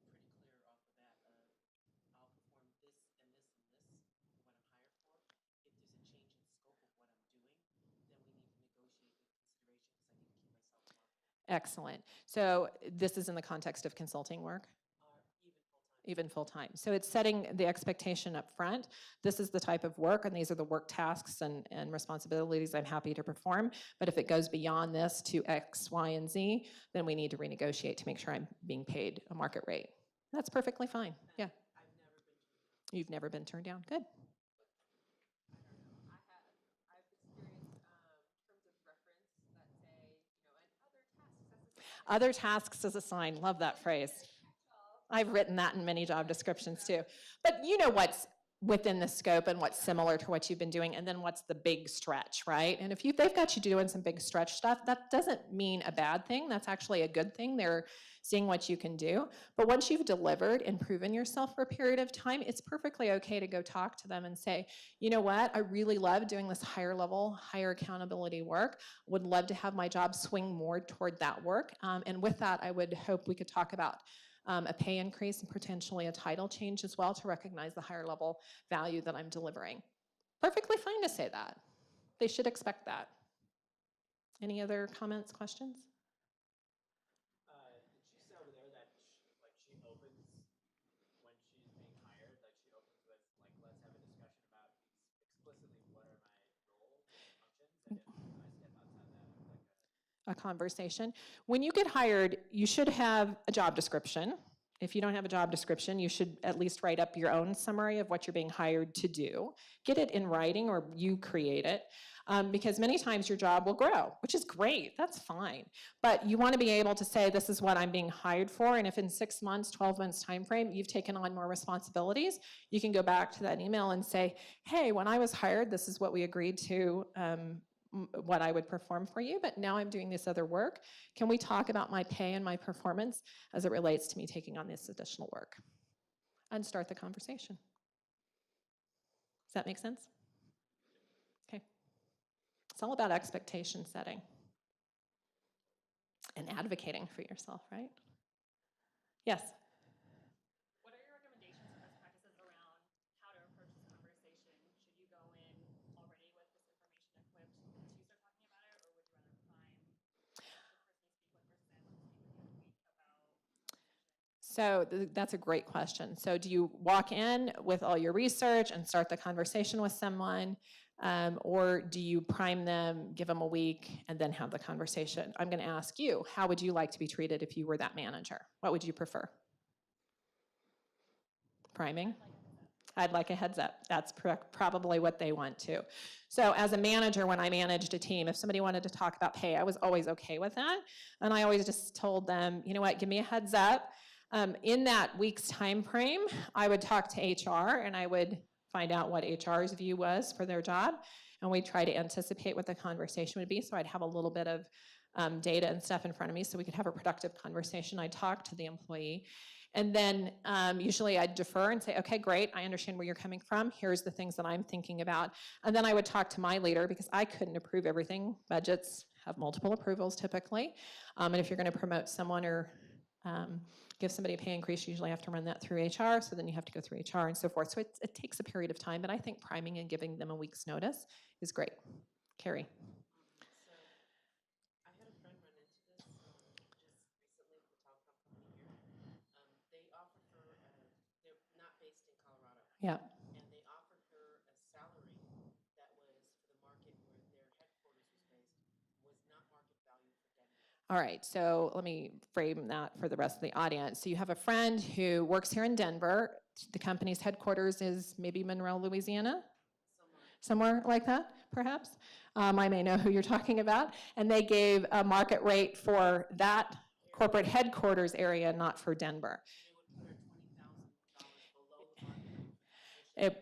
pretty clear off the bat of I'll perform this and this and this for what I'm hired for. If there's a change in scope of what I'm doing, then we need to negotiate with consideration because I need to keep myself in market. Excellent. So this is in the context of consulting work? Even full-time. So it's setting the expectation up front. This is the type of work, and these are the work tasks and responsibilities I'm happy to perform. But if it goes beyond this to X, Y, and Z, then we need to renegotiate to make sure I'm being paid a market rate. That's perfectly fine. Yeah. You've never been turned down. Good. I've experienced terms of reference that say, and Other tasks as a sign. Love that phrase. I've written that in many job descriptions too. But you know what's within the scope and what's similar to what you've been doing, and then what's the big stretch, right? And if they've got you doing some big stretch stuff, that doesn't mean a bad thing. That's actually a good thing. They're seeing what you can do. But once you've delivered and proven yourself for a period of time, it's perfectly okay to go talk to them and say, you know what, I really love doing this higher level, higher accountability work. Would love to have my job swing more toward that work. And with that, I would hope we could talk about a pay increase and potentially a title change as well to recognize the higher level value that I'm delivering. Perfectly fine to say that. They should expect that. Any other comments, questions? Did she say over there that she opens when she's being hired, like she opens with let's have a discussion about explicitly what are my roles and functions, and if I step outside that, A conversation. When you get hired, you should have a job description. If you don't have a job description, you should at least write up your own summary of what you're being hired to do. Get it in writing or you create it. Because many times your job will grow, which is great, that's fine. But you want to be able to say, this is what I'm being hired for, and if in 6 months, 12 months time frame, you've taken on more responsibilities, you can go back to that email and say, hey, when I was hired, this is what we agreed to, what I would perform for you, but now I'm doing this other work. Can we talk about my pay and my performance as it relates to me taking on this additional work? And start the conversation. Does that make sense? Okay. It's all about expectation setting. and advocating for yourself, right? Yes. What are your recommendations or best practices around how to approach this conversation? Should you go in already with this information equipped to start talking about it, or would you rather prime the person you speak with versus say, let's speak with you in a week about conversation? So that's a great question. So do you walk in with all your research and start the conversation with someone, or do you prime them, give them a week, and then have the conversation? I'm going to ask you, how would you like to be treated if you were that manager? What would you prefer? Priming? I'd like a heads up. That's probably what they want too. So as a manager, when I managed a team, if somebody wanted to talk about pay, I was always okay with that. And I always just told them, you know what, give me a heads up. In that week's time frame, I would talk to HR and I would find out what HR's view was for their job. And we'd try to anticipate what the conversation would be. So I'd have a little bit of data and stuff in front of me so we could have a productive conversation. I'd talk to the employee. And then usually I'd defer and say, okay, great, I understand where you're coming from. Here's the things that I'm thinking about. And then I would talk to my leader because I couldn't approve everything. Budgets have multiple approvals typically. And if you're going to promote someone or give somebody a pay increase, you usually have to run that through HR, so then you have to go through HR and so forth. So it takes a period of time, but I think priming and giving them a week's notice is great. Carrie. So I had a friend run into this just recently with the telecom company here. They offered her, they're not based in Colorado, Yeah. and they offered her a salary that was for the market where their headquarters was based, was not market value for Denver. All right, so let me frame that for the rest of the audience. So you have a friend who works here in Denver. The company's headquarters is maybe Monroe, Louisiana? Somewhere like that, perhaps? I may know who you're talking about. And they gave a market rate for that corporate headquarters area, not for Denver. They would put her $20,000 below the market rate for the position.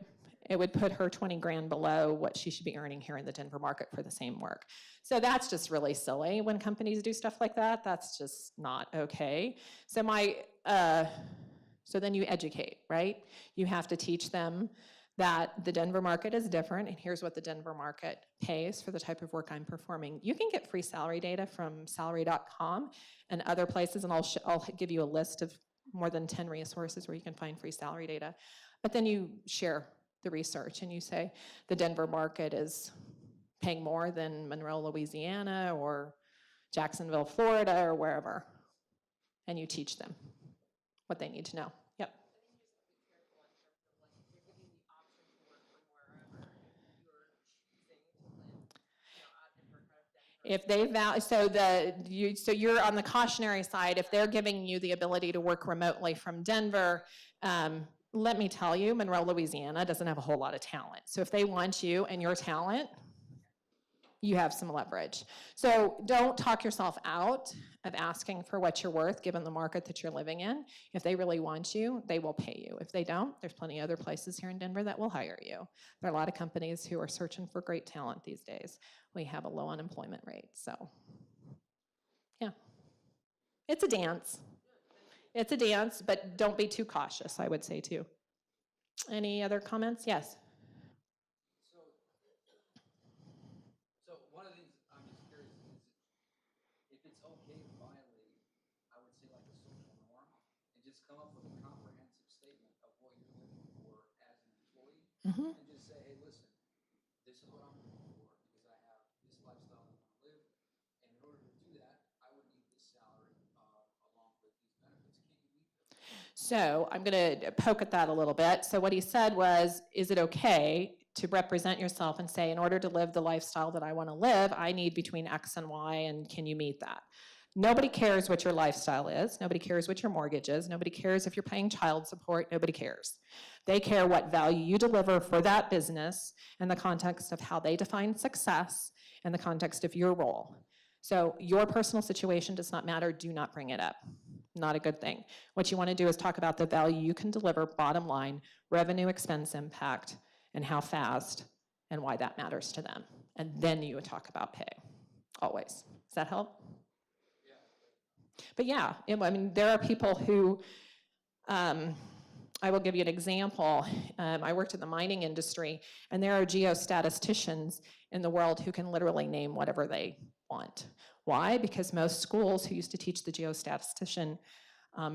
It would put her 20 grand below what she should be earning here in the Denver market for the same work. So that's just really silly when companies do stuff like that. That's just not okay. So so then you educate, right? You have to teach them that the Denver market is different, and here's what the Denver market pays for the type of work I'm performing. You can get free salary data from salary.com and other places, and I'll give you a list of more than 10 resources where you can find free salary data. But then you share the research and you say the Denver market is paying more than Monroe, Louisiana, or Jacksonville, Florida, or wherever. And you teach them what they need to know. Yep. I think you just have to be careful in terms of like if you're giving the option to work from wherever, if you're choosing to live, out in part of Denver. If they so you're on the cautionary side. If they're giving you the ability to work remotely from Denver, let me tell you, Monroe, Louisiana doesn't have a whole lot of talent. So if they want you and your talent, you have some leverage. So don't talk yourself out of asking for what you're worth given the market that you're living in. If they really want you, they will pay you. If they don't, there's plenty of other places here in Denver that will hire you. There are a lot of companies who are searching for great talent these days. We have a low unemployment rate, so yeah. It's a dance. It's a dance, but don't be too cautious, I would say too. Any other comments? Yes. So one of the things I'm just curious is if it's okay to violate, I would say like a social norm, and just come up with a comprehensive statement of what you're looking for as an employee, Mm-hmm. and just say, hey, listen, this is what I'm looking for because I have this lifestyle I want to live, and in order to do that, I would need this salary along with these benefits. Can't you meet them? So I'm going to poke at that a little bit. So what he said was, is it okay to represent yourself and say, in order to live the lifestyle that I want to live, I need between X and Y, and can you meet that? Nobody cares what your lifestyle is. Nobody cares what your mortgage is. Nobody cares if you're paying child support. Nobody cares. They care what value you deliver for that business in the context of how they define success and the context of your role. So your personal situation does not matter. Do not bring it up. Not a good thing. What you want to do is talk about the value you can deliver, bottom line, revenue, expense impact, and how fast and why that matters to them. And then you would talk about pay, always. Does that help? Yeah. But yeah, I mean, there are people who I will give you an example. I worked in the mining industry, and there are geostatisticians in the world who can literally name whatever they want. Why? Because most schools who used to teach the geostatistician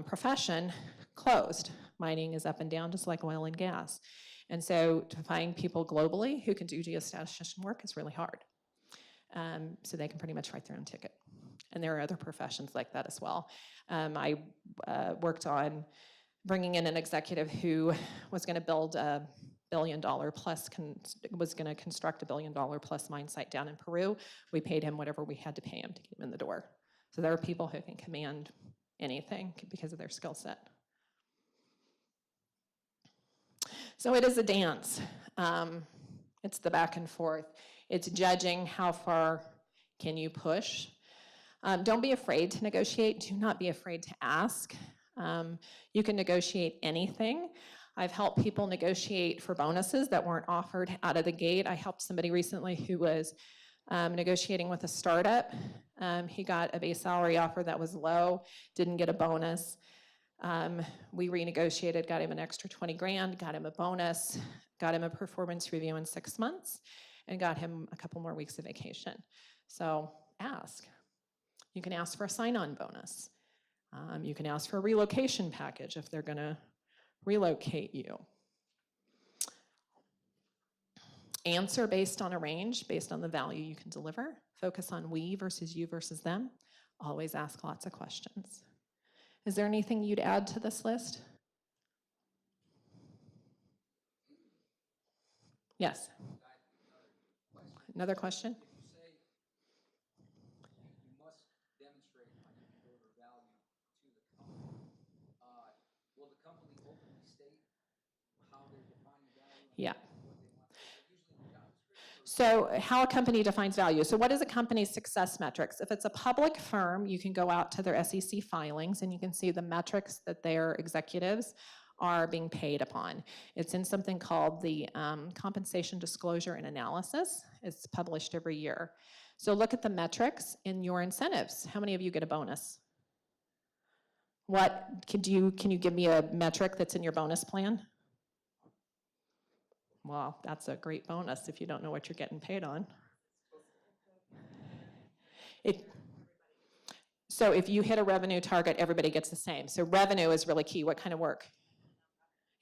profession closed. Mining is up and down just like oil and gas. And so to find people globally who can do geostatistician work is really hard. So they can pretty much write their own ticket. And there are other professions like that as well. I worked on bringing in an executive who was going to build a $1 billion plus, was going to construct a $1 billion plus mine site down in Peru. We paid him whatever we had to pay him to get him in the door. So there are people who can command anything because of their skill set. So it is a dance. It's the back and forth. It's judging how far can you push. Don't be afraid to negotiate. Do not be afraid to ask. You can negotiate anything. I've helped people negotiate for bonuses that weren't offered out of the gate. I helped somebody recently who was negotiating with a startup. He got a base salary offer that was low, didn't get a bonus. We renegotiated, got him an extra 20 grand, got him a bonus, got him a performance review in 6 months, and got him a couple more weeks of vacation. So ask. You can ask for a sign-on bonus. You can ask for a relocation package if they're going to relocate you. Answer based on a range, based on the value you can deliver. Focus on we versus you versus them. Always ask lots of questions. Is there anything you'd add to this list? Yes. Another question? If you say you must demonstrate how you can deliver value to the company, will the company openly state how they're defining value and Yeah. what they want? Usually in the job description, or So how a company defines value. So what is a company's success metrics? If it's a public firm, you can go out to their SEC filings and you can see the metrics that their executives are being paid upon. It's in something called the Compensation Disclosure and Analysis. It's published every year. So look at the metrics in your incentives. How many of you get a bonus? Can you give me a metric that's in your bonus plan? Well, that's a great bonus if you don't know what you're getting paid on. So if you hit a revenue target, everybody gets the same. So revenue is really key. What kind of work?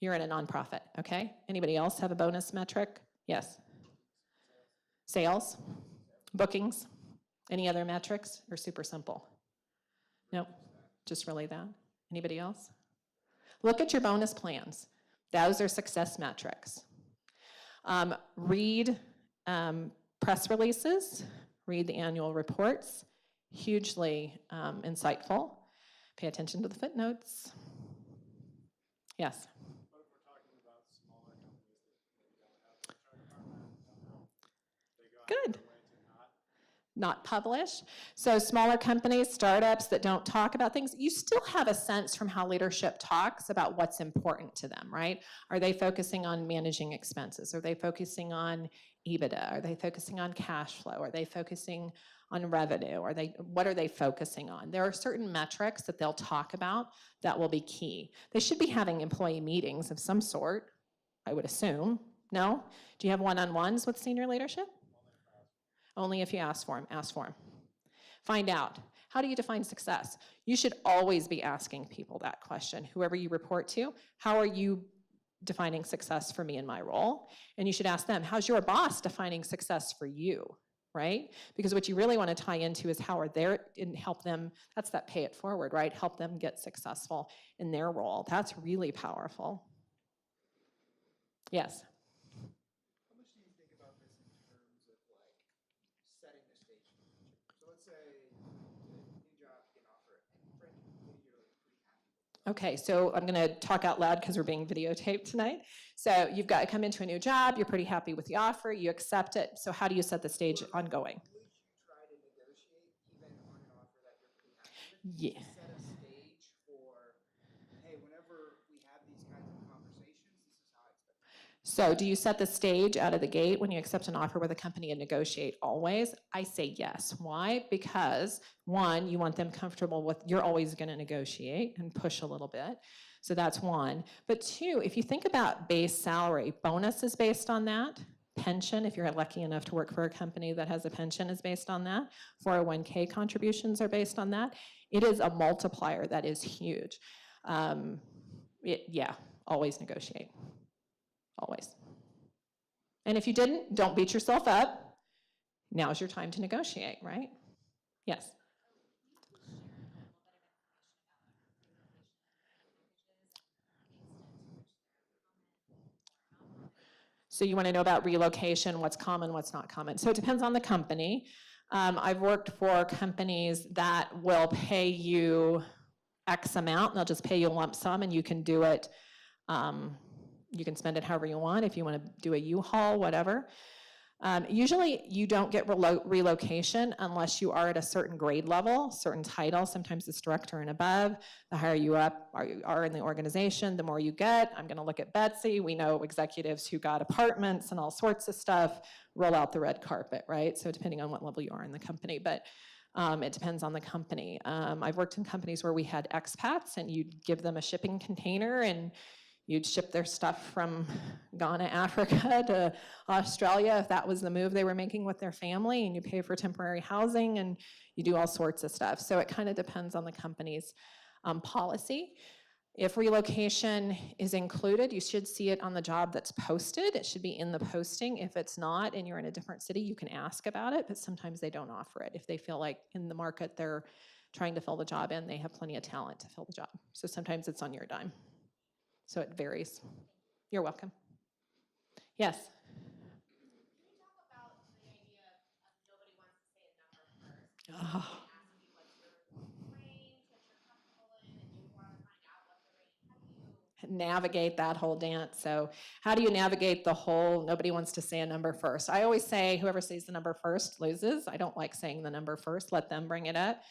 You're in a nonprofit, okay? Anybody else have a bonus metric? Yes. Sales? Bookings? Any other metrics or super simple? No, just really that. Anybody else? Look at your bonus plans. Those are success metrics. Read press releases, read the annual reports, hugely insightful. Pay attention to the footnotes. Yes? What if we're talking about smaller companies that maybe don't have an HR department, don't know, they go out Good. of their way to not Not publish. So smaller companies, startups that don't talk about things, you still have a sense from how leadership talks about what's important to them, right? Are they focusing on managing expenses? Are they focusing on EBITDA? Are they focusing on cash flow? Are they focusing on revenue? What are they focusing on? There are certain metrics that they'll talk about that will be key. They should be having employee meetings of some sort, I would assume. No? Do you have one-on-ones with senior leadership? Only if you ask for them. Ask for them. Find out. How do you define success? You should always be asking people that question. Whoever you report to, how are you defining success for me in my role? And you should ask them, how's your boss defining success for you, right? Because what you really want to tie into is how are they, and help them, that's that pay it forward, right? Help them get successful in their role. That's really powerful. Yes? How much do you think about this in terms of like setting the stage for the future? So let's say the new job you can offer, and frankly, you're like pretty happy. Okay, so I'm going to talk out loud because we're being videotaped tonight. So you've got to come into a new job, you're pretty happy with the offer, you accept it. So how do you set the stage ongoing? Would you try to negotiate even on an offer that you're pretty happy with? Yeah. To set a stage for, hey, whenever we have these kinds of conversations, this is how I expect it. So do you set the stage out of the gate when you accept an offer with a company and negotiate always? I say yes. Why? Because one, you want them comfortable with, you're always going to negotiate and push a little bit. So that's one. But two, if you think about base salary, bonus is based on that. Pension, if you're lucky enough to work for a company that has a pension, is based on that. 401k contributions are based on that. It is a multiplier that is huge. Yeah, always negotiate. Always. And if you didn't, don't beat yourself up. Now's your time to negotiate, right? Yes. So you want to know about relocation, what's common, what's not common. So it depends on the company. I've worked for companies that will pay you X amount, and they'll just pay you a lump sum, and you can do it, you can spend it however you want, if you want to do a U-Haul, whatever. Usually you don't get relocation unless you are at a certain grade level, certain title. Sometimes it's director and above. The higher you up are in the organization, the more you get. I'm going to look at Betsy. We know executives who got apartments and all sorts of stuff roll out the red carpet, right? So depending on what level you are in the company, but it depends on the company. I've worked in companies where we had expats and you'd give them a shipping container and you'd ship their stuff from Ghana, Africa to Australia if that was the move they were making with their family, and you pay for temporary housing and you do all sorts of stuff. So it kind of depends on the company's policy. If relocation is included, you should see it on the job that's posted. It should be in the posting. If it's not and you're in a different city, you can ask about it, but sometimes they don't offer it. If they feel like in the market they're trying to fill the job in, they have plenty of talent to fill the job. So sometimes it's on your dime. So it varies. You're welcome. Yes? Can you talk about the idea of nobody wants to say a number first? Oh. Ask you what's your range, what you're comfortable in, and you want to find out what the range. How do you Navigate that whole dance. So how do you navigate the whole nobody wants to say a number first? I always say whoever says the number first loses. I don't like saying the number first. Let them bring it up.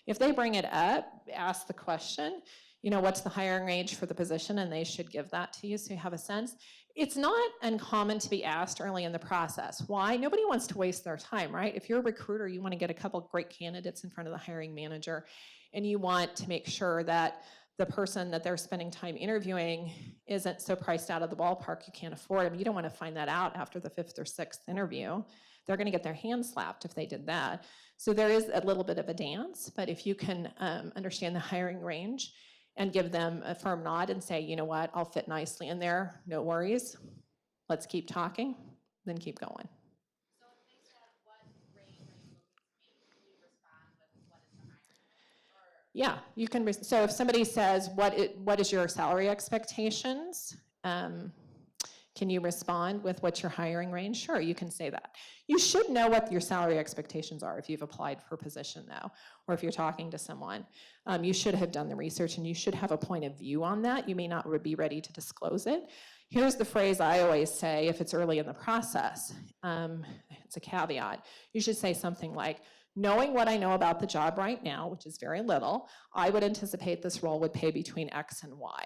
If they bring it up, ask the question, you know, what's the hiring range for the position? And they should give that to you so you have a sense. It's not uncommon to be asked early in the process. Why? Nobody wants to waste their time, right? If you're a recruiter, you want to get a couple great candidates in front of the hiring manager, and you want to make sure that the person that they're spending time interviewing isn't so priced out of the ballpark you can't afford them. You don't want to find that out after the 5th or 6th interview. They're going to get their hands slapped if they did that. So there is a little bit of a dance, but if you can understand the hiring range and give them a firm nod and say, you know what, I'll fit nicely in there, no worries, let's keep talking, then keep going. So if they said what range are you looking to make, can you respond with what is the hiring? Or Yeah, you can, so if somebody says, what is your salary expectations? Can you respond with what's your hiring range? Sure, you can say that. You should know what your salary expectations are if you've applied for a position though, or if you're talking to someone. You should have done the research and you should have a point of view on that. You may not be ready to disclose it. Here's the phrase I always say if it's early in the process. It's a caveat. You should say something like, knowing what I know about the job right now, which is very little, I would anticipate this role would pay between X and Y.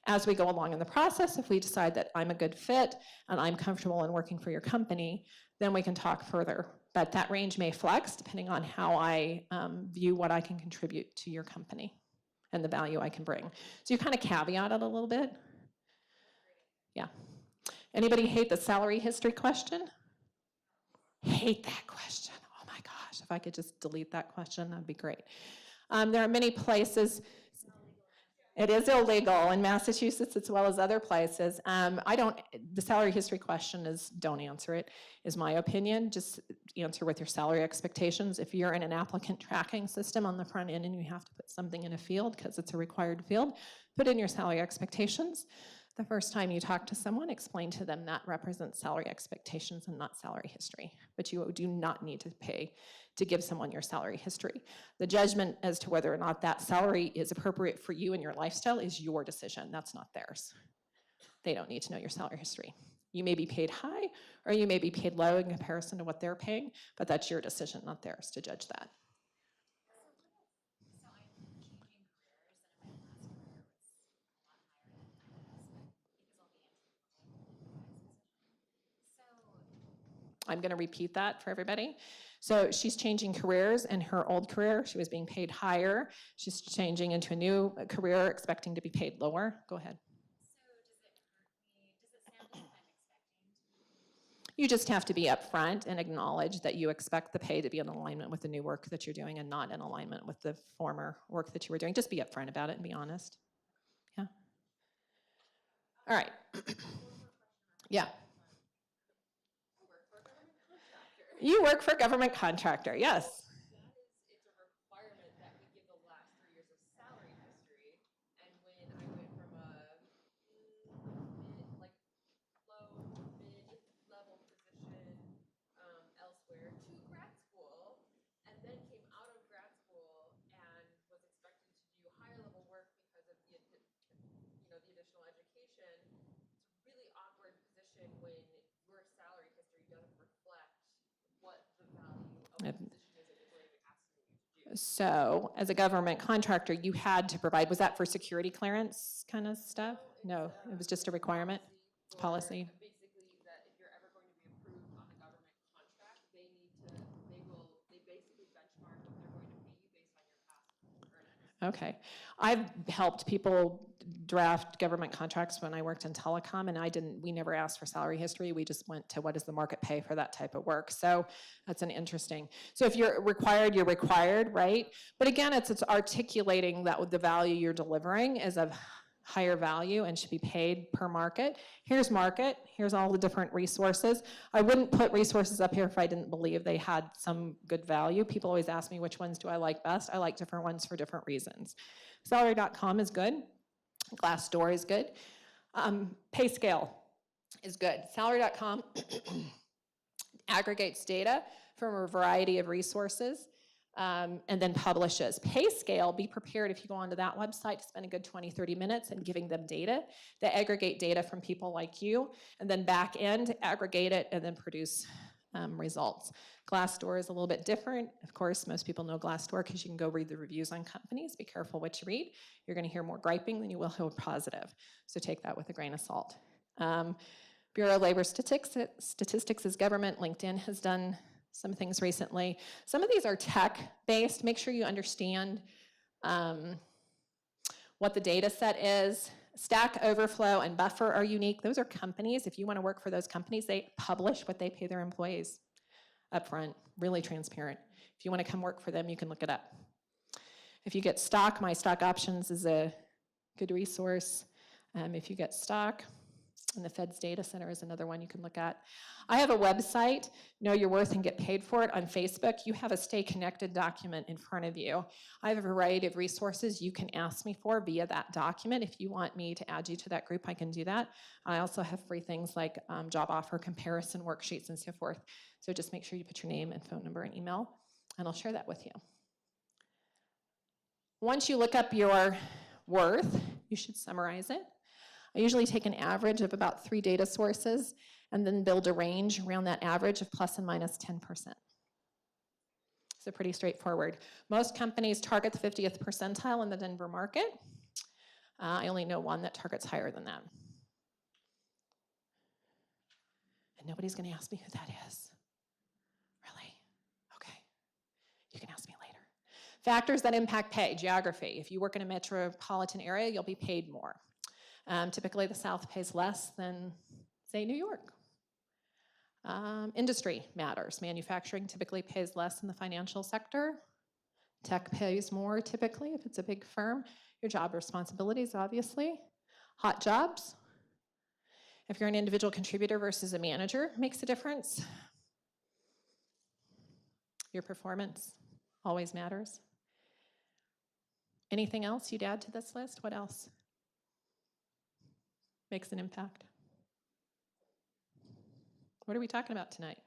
As we go along in the process, if we decide that I'm a good fit and I'm comfortable in working for your company, then we can talk further. But that range may flex depending on how I view what I can contribute to your company and the value I can bring. So you kind of caveat it a little bit. Yeah. Anybody hate the salary history question? Hate that question. Oh my gosh, if I could just delete that question, that'd be great. There are many places. It is illegal in Massachusetts as well as other places. The salary history question is, don't answer it, is my opinion. Just answer with your salary expectations. If you're in an applicant tracking system on the front end and you have to put something in a field because it's a required field, put in your salary expectations. The first time you talk to someone, explain to them that represents salary expectations and not salary history. But you do not need to pay to give someone your salary history. The judgment as to whether or not that salary is appropriate for you and your lifestyle is your decision. That's not theirs. They don't need to know your salary history. You may be paid high or you may be paid low in comparison to what they're paying, but that's your decision, not theirs, to judge that. so I'm changing careers, and in my last career was a lot higher than this, but because I'll be entering the whole enterprise position. So I'm going to repeat that for everybody. So she's changing careers. In her old career, she was being paid higher. She's changing into a new career, expecting to be paid lower. Go ahead. So does it sound like I'm expecting? You just have to be upfront and acknowledge that you expect the pay to be in alignment with the new work that you're doing and not in alignment with the former work that you were doing. Just be upfront about it and be honest. Yeah. All right. Yeah. You work for a government contractor, yes. That is, it's a requirement that we give the last 3 years of salary history. And when I went from a mid, like low, mid-level position elsewhere to grad school, and then came out of grad school and was expected to do higher level work because of the, the additional education, it's a really awkward position when your salary history doesn't reflect what the value of the position is that you're going to be asking you to do. So as a government contractor, you had to provide, was that for security clearance kind of stuff? No, it was just a requirement? It's policy. Basically, that if you're ever going to be approved on a government contract, they basically benchmark what they're going to pay you based on your past earnings. Okay. I've helped people draft government contracts when I worked in telecom, and we never asked for salary history. We just went to what does the market pay for that type of work. So that's an interesting. So if you're required, right? But again, it's articulating that the value you're delivering is of higher value and should be paid per market. Here's market. Here's all the different resources. I wouldn't put resources up here if I didn't believe they had some good value. People always ask me, which ones do I like best? I like different ones for different reasons. Salary.com is good. Glassdoor is good. PayScale is good. Salary.com aggregates data from a variety of resources and then publishes. PayScale, be prepared if you go onto that website to spend a good 20, 30 minutes and giving them data. They aggregate data from people like you and then back end, aggregate it, and then produce results. Glassdoor is a little bit different. Of course, most people know Glassdoor because you can go read the reviews on companies. Be careful what you read. You're going to hear more griping than you will hear positive. So take that with a grain of salt. Bureau of Labor Statistics is government. LinkedIn has done some things recently. Some of these are tech-based. Make sure you understand what the data set is. Stack Overflow and Buffer are unique. Those are companies. If you want to work for those companies, they publish what they pay their employees up front, really transparent. If you want to come work for them, you can look it up. If you get stock, My Stock Options is a good resource. If you get stock, and the Fed's Data Center is another one you can look at. I have a website, Know Your Worth and Get Paid For It on Facebook. You have a Stay Connected document in front of you. I have a variety of resources you can ask me for via that document. If you want me to add you to that group, I can do that. I also have free things like job offer comparison worksheets and so forth. So just make sure you put your name and phone number and email, and I'll share that with you. Once you look up your worth, you should summarize it. I usually take an average of about 3 data sources and then build a range around that average of plus and minus 10%. So pretty straightforward. Most companies target the 50th percentile in the Denver market. I only know one that targets higher than that. And nobody's going to ask me who that is. Really? Okay. You can ask me later. Factors that impact pay, geography. If you work in a metropolitan area, you'll be paid more. Typically, the South pays less than, say, New York. Industry matters. Manufacturing typically pays less in the financial sector. Tech pays more typically if it's a big firm. Your job responsibilities, obviously. Hot jobs. If you're an individual contributor versus a manager, makes a difference. Your performance always matters. Anything else you'd add to this list? What else makes an impact? What are we talking about tonight?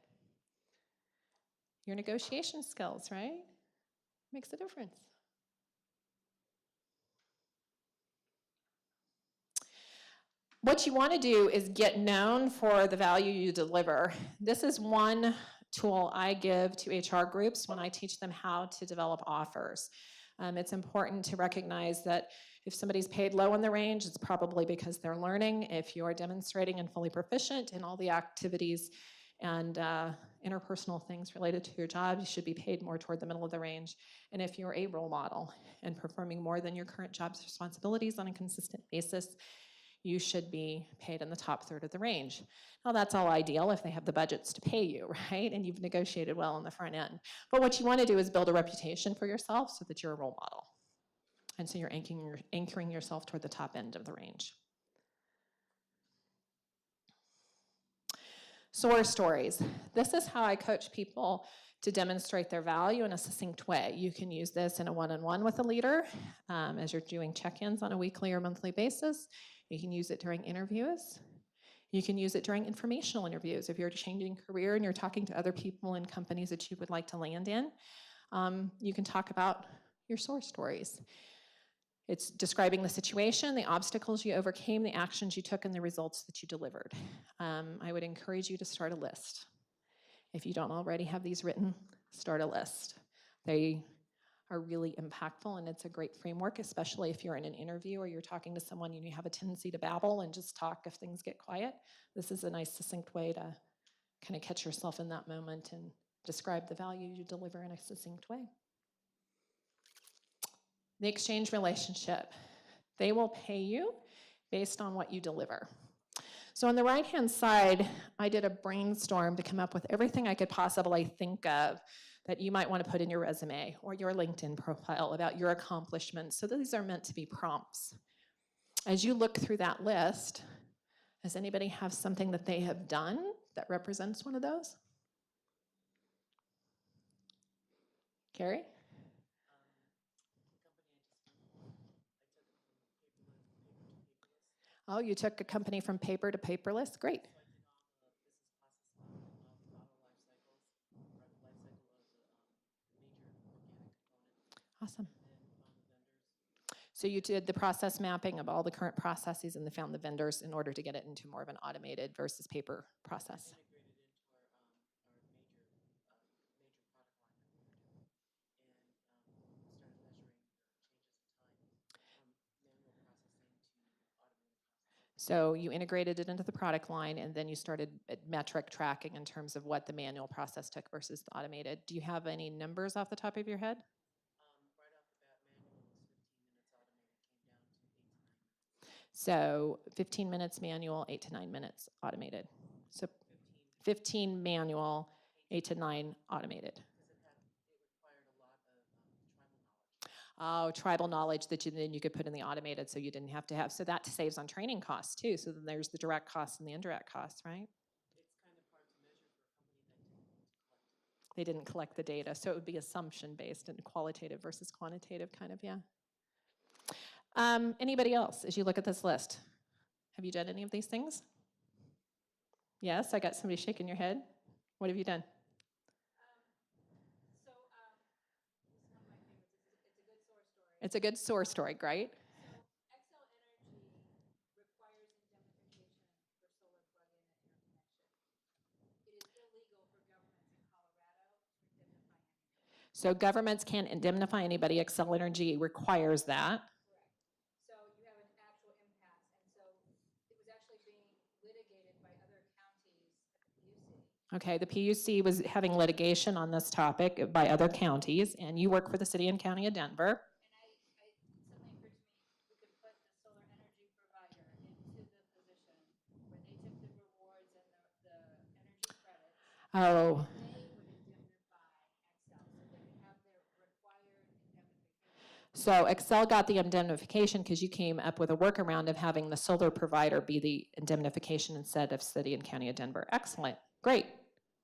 Your negotiation skills, right? Makes a difference. What you want to do is get known for the value you deliver. This is one tool I give to HR groups when I teach them how to develop offers. It's important to recognize that if somebody's paid low in the range, it's probably because they're learning. If you're demonstrating and fully proficient in all the activities and interpersonal things related to your job, you should be paid more toward the middle of the range. And if you're a role model and performing more than your current job's responsibilities on a consistent basis, you should be paid in the top third of the range. Now, that's all ideal if they have the budgets to pay you, right? And you've negotiated well on the front end. But what you want to do is build a reputation for yourself so that you're a role model. And so you're anchoring yourself toward the top end of the range. SOAR stories. This is how I coach people to demonstrate their value in a succinct way. You can use this in a one-on-one with a leader as you're doing check-ins on a weekly or monthly basis. You can use it during interviews. You can use it during informational interviews. If you're changing career and you're talking to other people in companies that you would like to land in, you can talk about your SOAR stories. It's describing the situation, the obstacles you overcame, the actions you took, and the results that you delivered. I would encourage you to start a list. If you don't already have these written, start a list. They are really impactful, and it's a great framework, especially if you're in an interview or you're talking to someone and you have a tendency to babble and just talk if things get quiet. This is a nice, succinct way to kind of catch yourself in that moment and describe the value you deliver in a succinct way. The exchange relationship. They will pay you based on what you deliver. So on the right-hand side, I did a brainstorm to come up with everything I could possibly think of that you might want to put in your resume or your LinkedIn profile about your accomplishments. So these are meant to be prompts. As you look through that list, does anybody have something that they have done that represents one of those? Carrie? Oh, you took a company from paper to paperless? Great. Awesome. So you did the process mapping of all the current processes and found the vendors in order to get it into more of an automated versus paper process. So you integrated it into the product line, and then you started metric tracking in terms of what the manual process took versus the automated. Do you have any numbers off the top of your head? Right off the bat, manual was 15 minutes, automated came down to 8 to 9 minutes. So 15 minutes manual, 8 to 9 minutes automated. So 15 manual, 8 to 9 automated. Because it required a lot of tribal knowledge. Oh, tribal knowledge that then you could put in the automated so you didn't have to have. So that saves on training costs too. So then there's the direct costs and the indirect costs, right? It's kind of hard to measure for a company that didn't collect it. They didn't collect the data. So it would be assumption based and qualitative versus quantitative kind of, yeah. Anybody else as you look at this list? Have you done any of these things? Yes, I got somebody shaking your head. What have you done? This is one of my favorites. It's a good source story. It's a good source story, great. So Xcel Energy requires indemnification for solar plug-in and interconnection. It is illegal for governments in Colorado to indemnify anybody. So governments can't indemnify anybody. Xcel Energy requires that. Correct. So you have an actual impasse, and so it was actually being litigated by other counties at the PUC. Okay, the PUC was having litigation on this topic by other counties, and you work for the city and county of Denver. And suddenly occurred to me, we could put the solar energy provider into the position where they took the rewards and the energy credits. Oh, They would indemnify Xcel, so they could have their required indemnification. so Xcel got the indemnification because you came up with a workaround of having the solar provider be the indemnification instead of city and county of Denver. Excellent, great,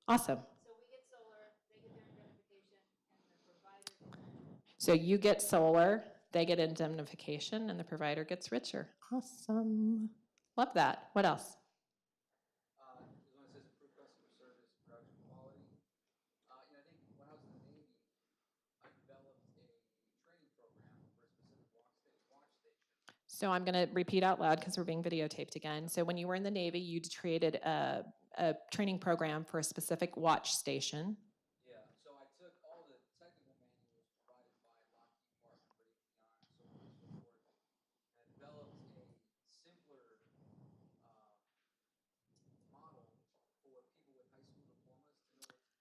awesome. So we get solar, they get their indemnification, and the provider gets. So you get solar, they get indemnification, and the provider gets richer. Awesome, love that. What else? This one says improve customer service, production quality. I think when I was in the Navy, I developed a training program for a specific watch station. So I'm going to repeat out loud because we're being videotaped again. So when you were in the Navy, you created a training program for a specific watch station. Yeah, so I took all the technical manuals provided by Lockheed Martin, Raytheon, so on and so forth, and I developed a simpler model for people with high school diplomas to know what to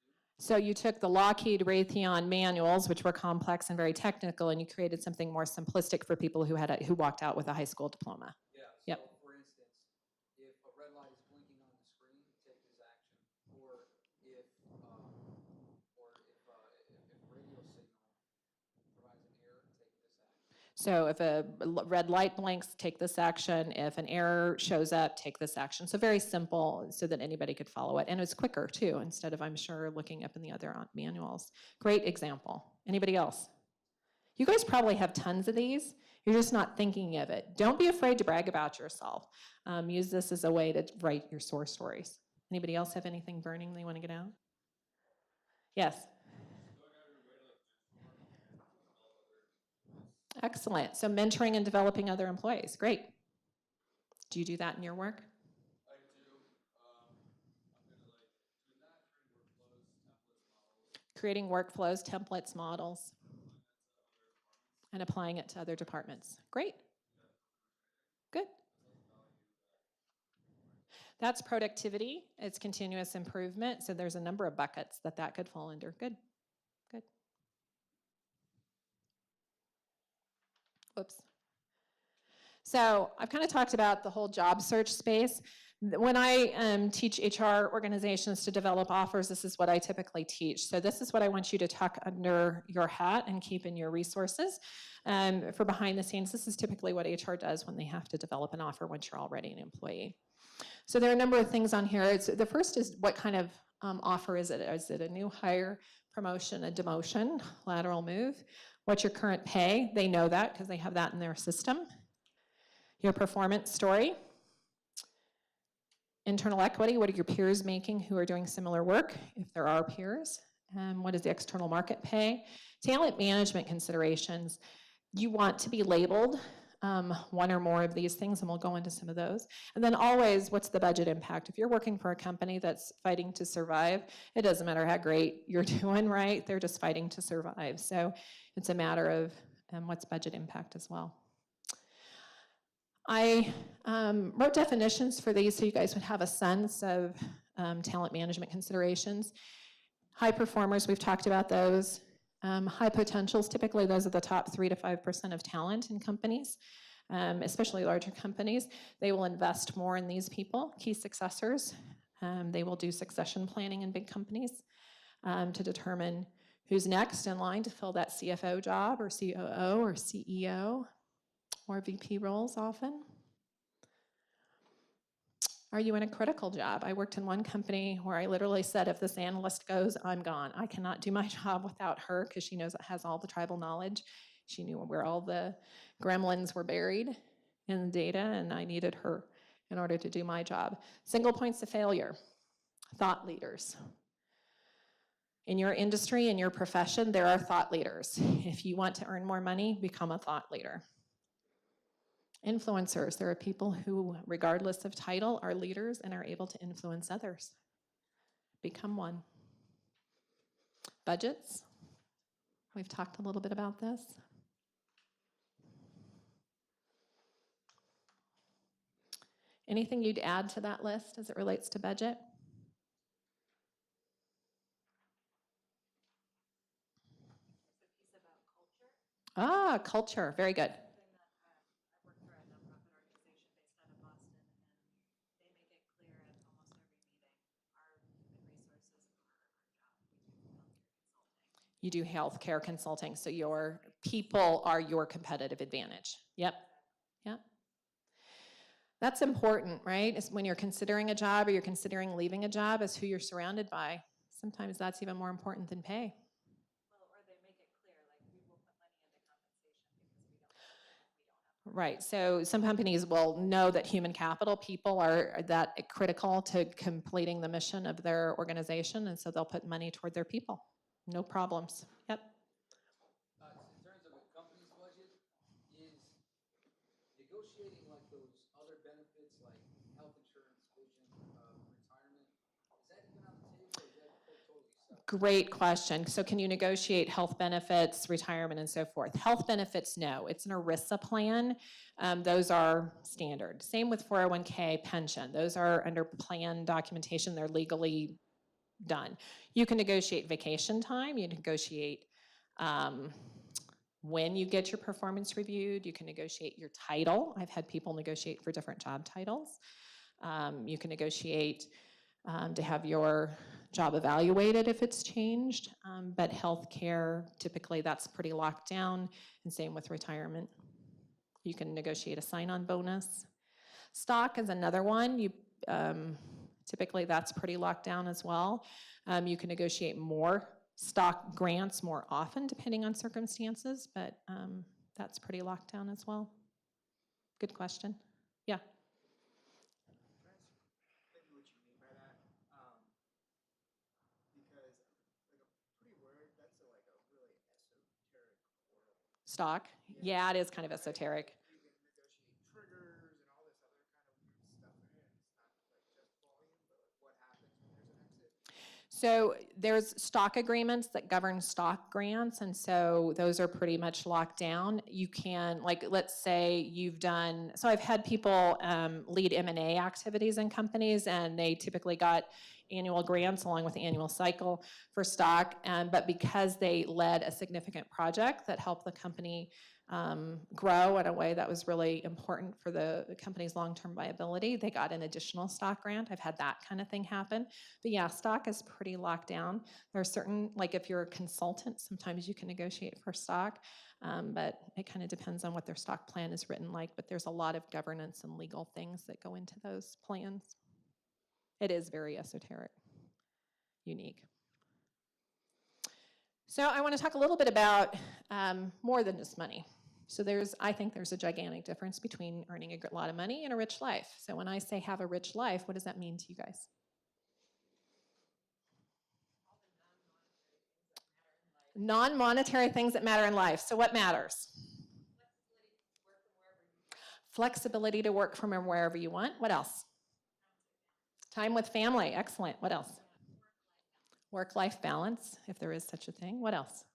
So you took the Lockheed Raytheon manuals, which were complex and very technical, and you created something more simplistic for people who walked out with a high school diploma. Yeah, Yep. so for instance, if a red light is blinking on the screen, take this action. Or if radio signal provides an error, take this action. So if a red light blinks, take this action. If an error shows up, take this action. So very simple so that anybody could follow it. And it's quicker too, instead of, I'm sure, looking up in the other manuals. Great example. Anybody else? You guys probably have tons of these. You're just not thinking of it. Don't be afraid to brag about yourself. Use this as a way to write your source stories. Anybody else have anything burning they want to get out? Yes. Excellent. So mentoring and developing other employees. Great. Do you do that in your work? I do. I'm gonna doing that, creating workflows, templates, models. Creating workflows, templates, models, and applying it to other departments. Great. Good. That's productivity. It's continuous improvement. So there's a number of buckets that could fall under. Good. Good. Whoops. So I've kind of talked about the whole job search space. When I teach HR organizations to develop offers, this is what I typically teach. So this is what I want you to tuck under your hat and keep in your resources. For behind the scenes, this is typically what HR does when they have to develop an offer once you're already an employee. So there are a number of things on here. The first is, what kind of offer is it? Is it a new hire, promotion, a demotion, lateral move? What's your current pay? They know that because they have that in their system. Your performance story. Internal equity, what are your peers making who are doing similar work, if there are peers? What does the external market pay? Talent management considerations. You want to be labeled one or more of these things, and we'll go into some of those. And then always, what's the budget impact? If you're working for a company that's fighting to survive, it doesn't matter how great you're doing, right? They're just fighting to survive. So it's a matter of what's budget impact as well. I wrote definitions for these so you guys would have a sense of talent management considerations. High performers, we've talked about those. High potentials, typically those are the top 3 to 5% of talent in companies, especially larger companies. They will invest more in these people, key successors. They will do succession planning in big companies to determine who's next in line to fill that CFO job or COO or CEO. Or VP roles often. Are you in a critical job? I worked in one company where I literally said, if this analyst goes, I'm gone. I cannot do my job without her because she knows it has all the tribal knowledge. She knew where all the gremlins were buried in the data, and I needed her in order to do my job. Single points of failure. Thought leaders. In your industry, in your profession, there are thought leaders. If you want to earn more money, become a thought leader. Influencers, there are people who, regardless of title, are leaders and are able to influence others. Become one. Budgets, we've talked a little bit about this. Anything you'd add to that list as it relates to budget? Ah, culture, very good. You do healthcare consulting, so your people are your competitive advantage. Yep, yep. That's important, right? Is when you're considering a job or you're considering leaving a job, is who you're surrounded by. Sometimes that's even more important than pay. Well, or they make it clear, like, we will put money into compensation because we don't have. Right, so some companies will know that human capital people are that critical to completing the mission of their organization, and so they'll put money toward their people. No problems. Yep. In terms of a company's budget, is negotiating like those other benefits like health insurance, vision, retirement, is that even on the table or is that totally separate? Great question. So can you negotiate health benefits, retirement, and so forth? Health benefits, no. It's an ERISA plan. Those are standard. Same with 401k pension. Those are under plan documentation. They're legally done. You can negotiate vacation time, you negotiate when you get your performance reviewed, you can negotiate your title. I've had people negotiate for different job titles. You can negotiate to have your job evaluated if it's changed, but healthcare, typically that's pretty locked down, and same with retirement. You can negotiate a sign-on bonus. Stock is another one. Typically that's pretty locked down as well. You can negotiate more stock grants more often depending on circumstances, but that's pretty locked down as well. Good question. Yeah. Can I ask maybe what you mean by that? Because like a pretty word, that's like a really esoteric world. Stock? Yeah, it is kind of esoteric. You can negotiate triggers and all this other kind of weird stuff in it. It's not like just volume, but like what happens when there's an exit. So there's stock agreements that govern stock grants, and so those are pretty much locked down. You can, like, let's say you've done, so I've had people lead M&A activities in companies, and they typically got annual grants along with the annual cycle for stock, but because they led a significant project that helped the company grow in a way that was really important for the company's long-term viability, they got an additional stock grant. I've had that kind of thing happen. But yeah, stock is pretty locked down. There are certain, like if you're a consultant, sometimes you can negotiate for stock, but it kind of depends on what their stock plan is written like, but there's a lot of governance and legal things that go into those plans. It is very esoteric, unique. So I want to talk a little bit about more than just money. So I think there's a gigantic difference between earning a lot of money and a rich life. So when I say have a rich life, what does that mean to you guys? Non-monetary things that matter in life. So what matters? Flexibility to work from wherever you want. What else? Time with family. Excellent. What else? Work-life balance, if there is such a thing. What else?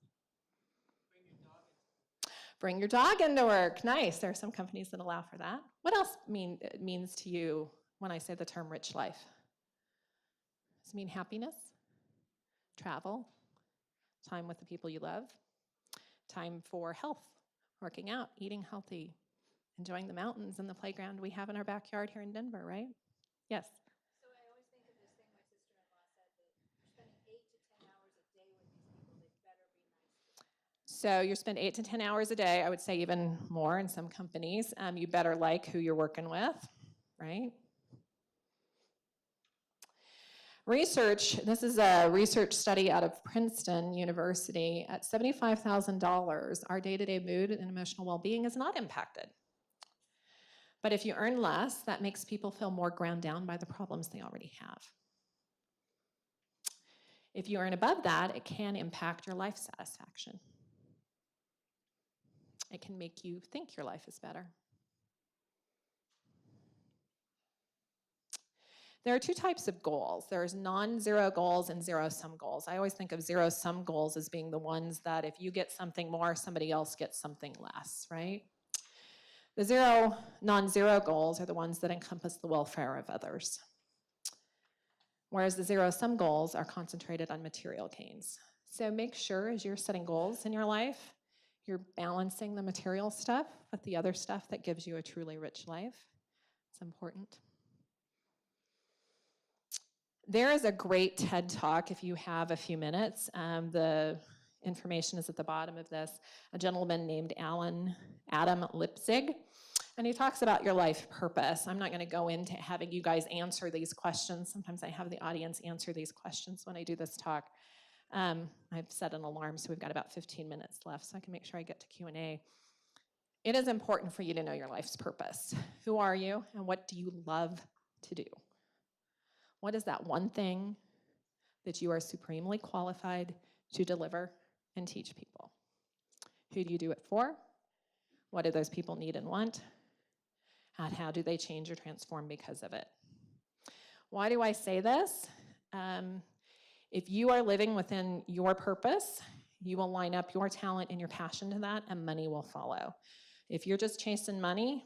Bring your dog into work. Nice. There are some companies that allow for that. What else means to you when I say the term rich life? Does it mean happiness? Travel? Time with the people you love? Time for health? Working out, eating healthy, enjoying the mountains and the playground we have in our backyard here in Denver, right? Yes? So I always think of this thing my sister-in-law said, that you're spending 8 to 10 hours a day with these people, they better be nice to you. So you spend 8 to 10 hours a day, I would say even more in some companies. You better like who you're working with, right? Research, this is a research study out of Princeton University. At $75,000, our day-to-day mood and emotional well-being is not impacted. But if you earn less, that makes people feel more ground down by the problems they already have. If you earn above that, it can impact your life satisfaction. It can make you think your life is better. There are two types of goals. There's non-zero goals and zero-sum goals. I always think of zero-sum goals as being the ones that if you get something more, somebody else gets something less, right? The non-zero goals are the ones that encompass the welfare of others. Whereas the zero-sum goals are concentrated on material gains. So make sure as you're setting goals in your life, you're balancing the material stuff with the other stuff that gives you a truly rich life. It's important. There is a great TED Talk if you have a few minutes. The information is at the bottom of this. A gentleman named Adam Lipzig, and he talks about your life purpose. I'm not going to go into having you guys answer these questions. Sometimes I have the audience answer these questions when I do this talk. I've set an alarm, so we've got about 15 minutes left, so I can make sure I get to Q&A. It is important for you to know your life's purpose. Who are you, and what do you love to do? What is that one thing that you are supremely qualified to deliver and teach people? Who do you do it for? What do those people need and want? And how do they change or transform because of it? Why do I say this? If you are living within your purpose, you will line up your talent and your passion to that, and money will follow. If you're just chasing money,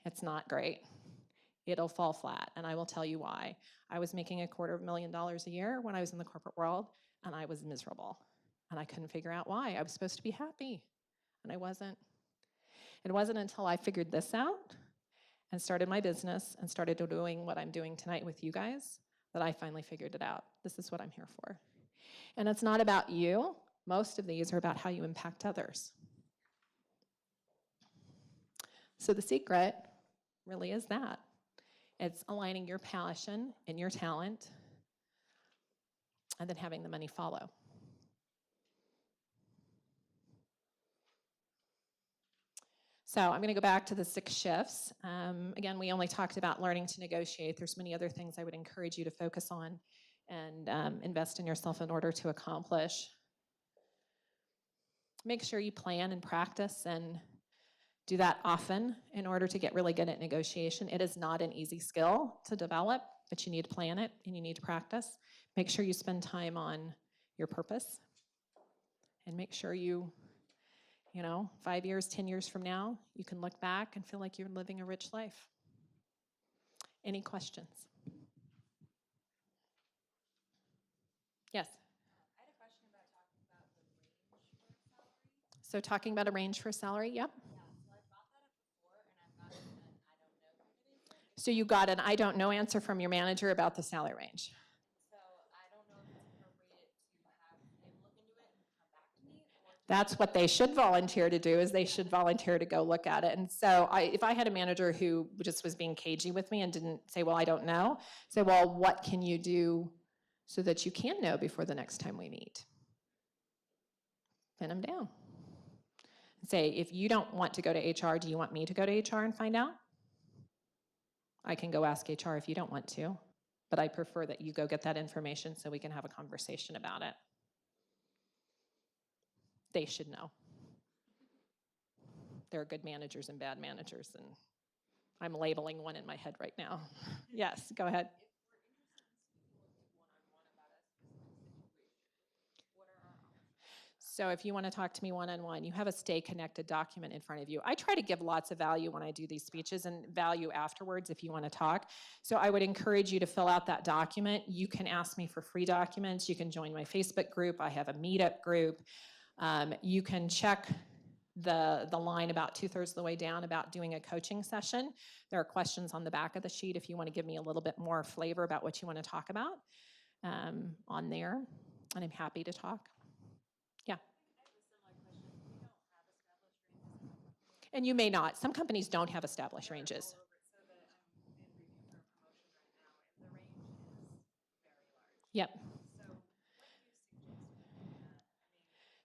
it's not great. it'll fall flat. And I will tell you why. I was making $250,000 a year when I was in the corporate world, and I was miserable. And I couldn't figure out why. I was supposed to be happy, and I wasn't. It wasn't until I figured this out and started my business and started doing what I'm doing tonight with you guys that I finally figured it out. This is what I'm here for. And it's not about you. Most of these are about how you impact others. So the secret really is that. It's aligning your passion and your talent and then having the money follow. So I'm going to go back to the 6 shifts. Again, we only talked about learning to negotiate. There's many other things I would encourage you to focus on and invest in yourself in order to accomplish. Make sure you plan and practice and do that often in order to get really good at negotiation. It is not an easy skill to develop, but you need to plan it and you need to practice. Make sure you spend time on your purpose and make sure you 5 years, 10 years from now, you can look back and feel like you're living a rich life. Any questions? Yes? I had a question about talking about the range for salary. So talking about a range for salary, yep. Yeah, so I brought that up before and I've gotten an I don't know kind of answer. So you got an I don't know answer from your manager about the salary range. So I don't know if it's appropriate to have him look into it and come back to me, or That's what they should volunteer to do, is they should volunteer to go look at it. And so if I had a manager who just was being cagey with me and didn't say, well, I don't know, say, well, what can you do so that you can know before the next time we meet? Pin them down. Say, if you don't want to go to HR, do you want me to go to HR and find out? I can go ask HR if you don't want to, but I prefer that you go get that information so we can have a conversation about it. They should know. There are good managers and bad managers, and I'm labeling one in my head right now. Yes, go ahead. So if you want to talk to me one-on-one, you have a stay connected document in front of you. I try to give lots of value when I do these speeches and value afterwards if you want to talk. So I would encourage you to fill out that document. You can ask me for free documents. You can join my Facebook group. I have a meetup group. You can check the line about 2/3 of the way down about doing a coaching session. There are questions on the back of the sheet if you want to give me a little bit more flavor about what you want to talk about on there, and I'm happy to talk. Yeah. And you may not. Some companies don't have established ranges. So that I'm in review for a promotion right now, and the range is very large. Yep. So what do you suggest with that?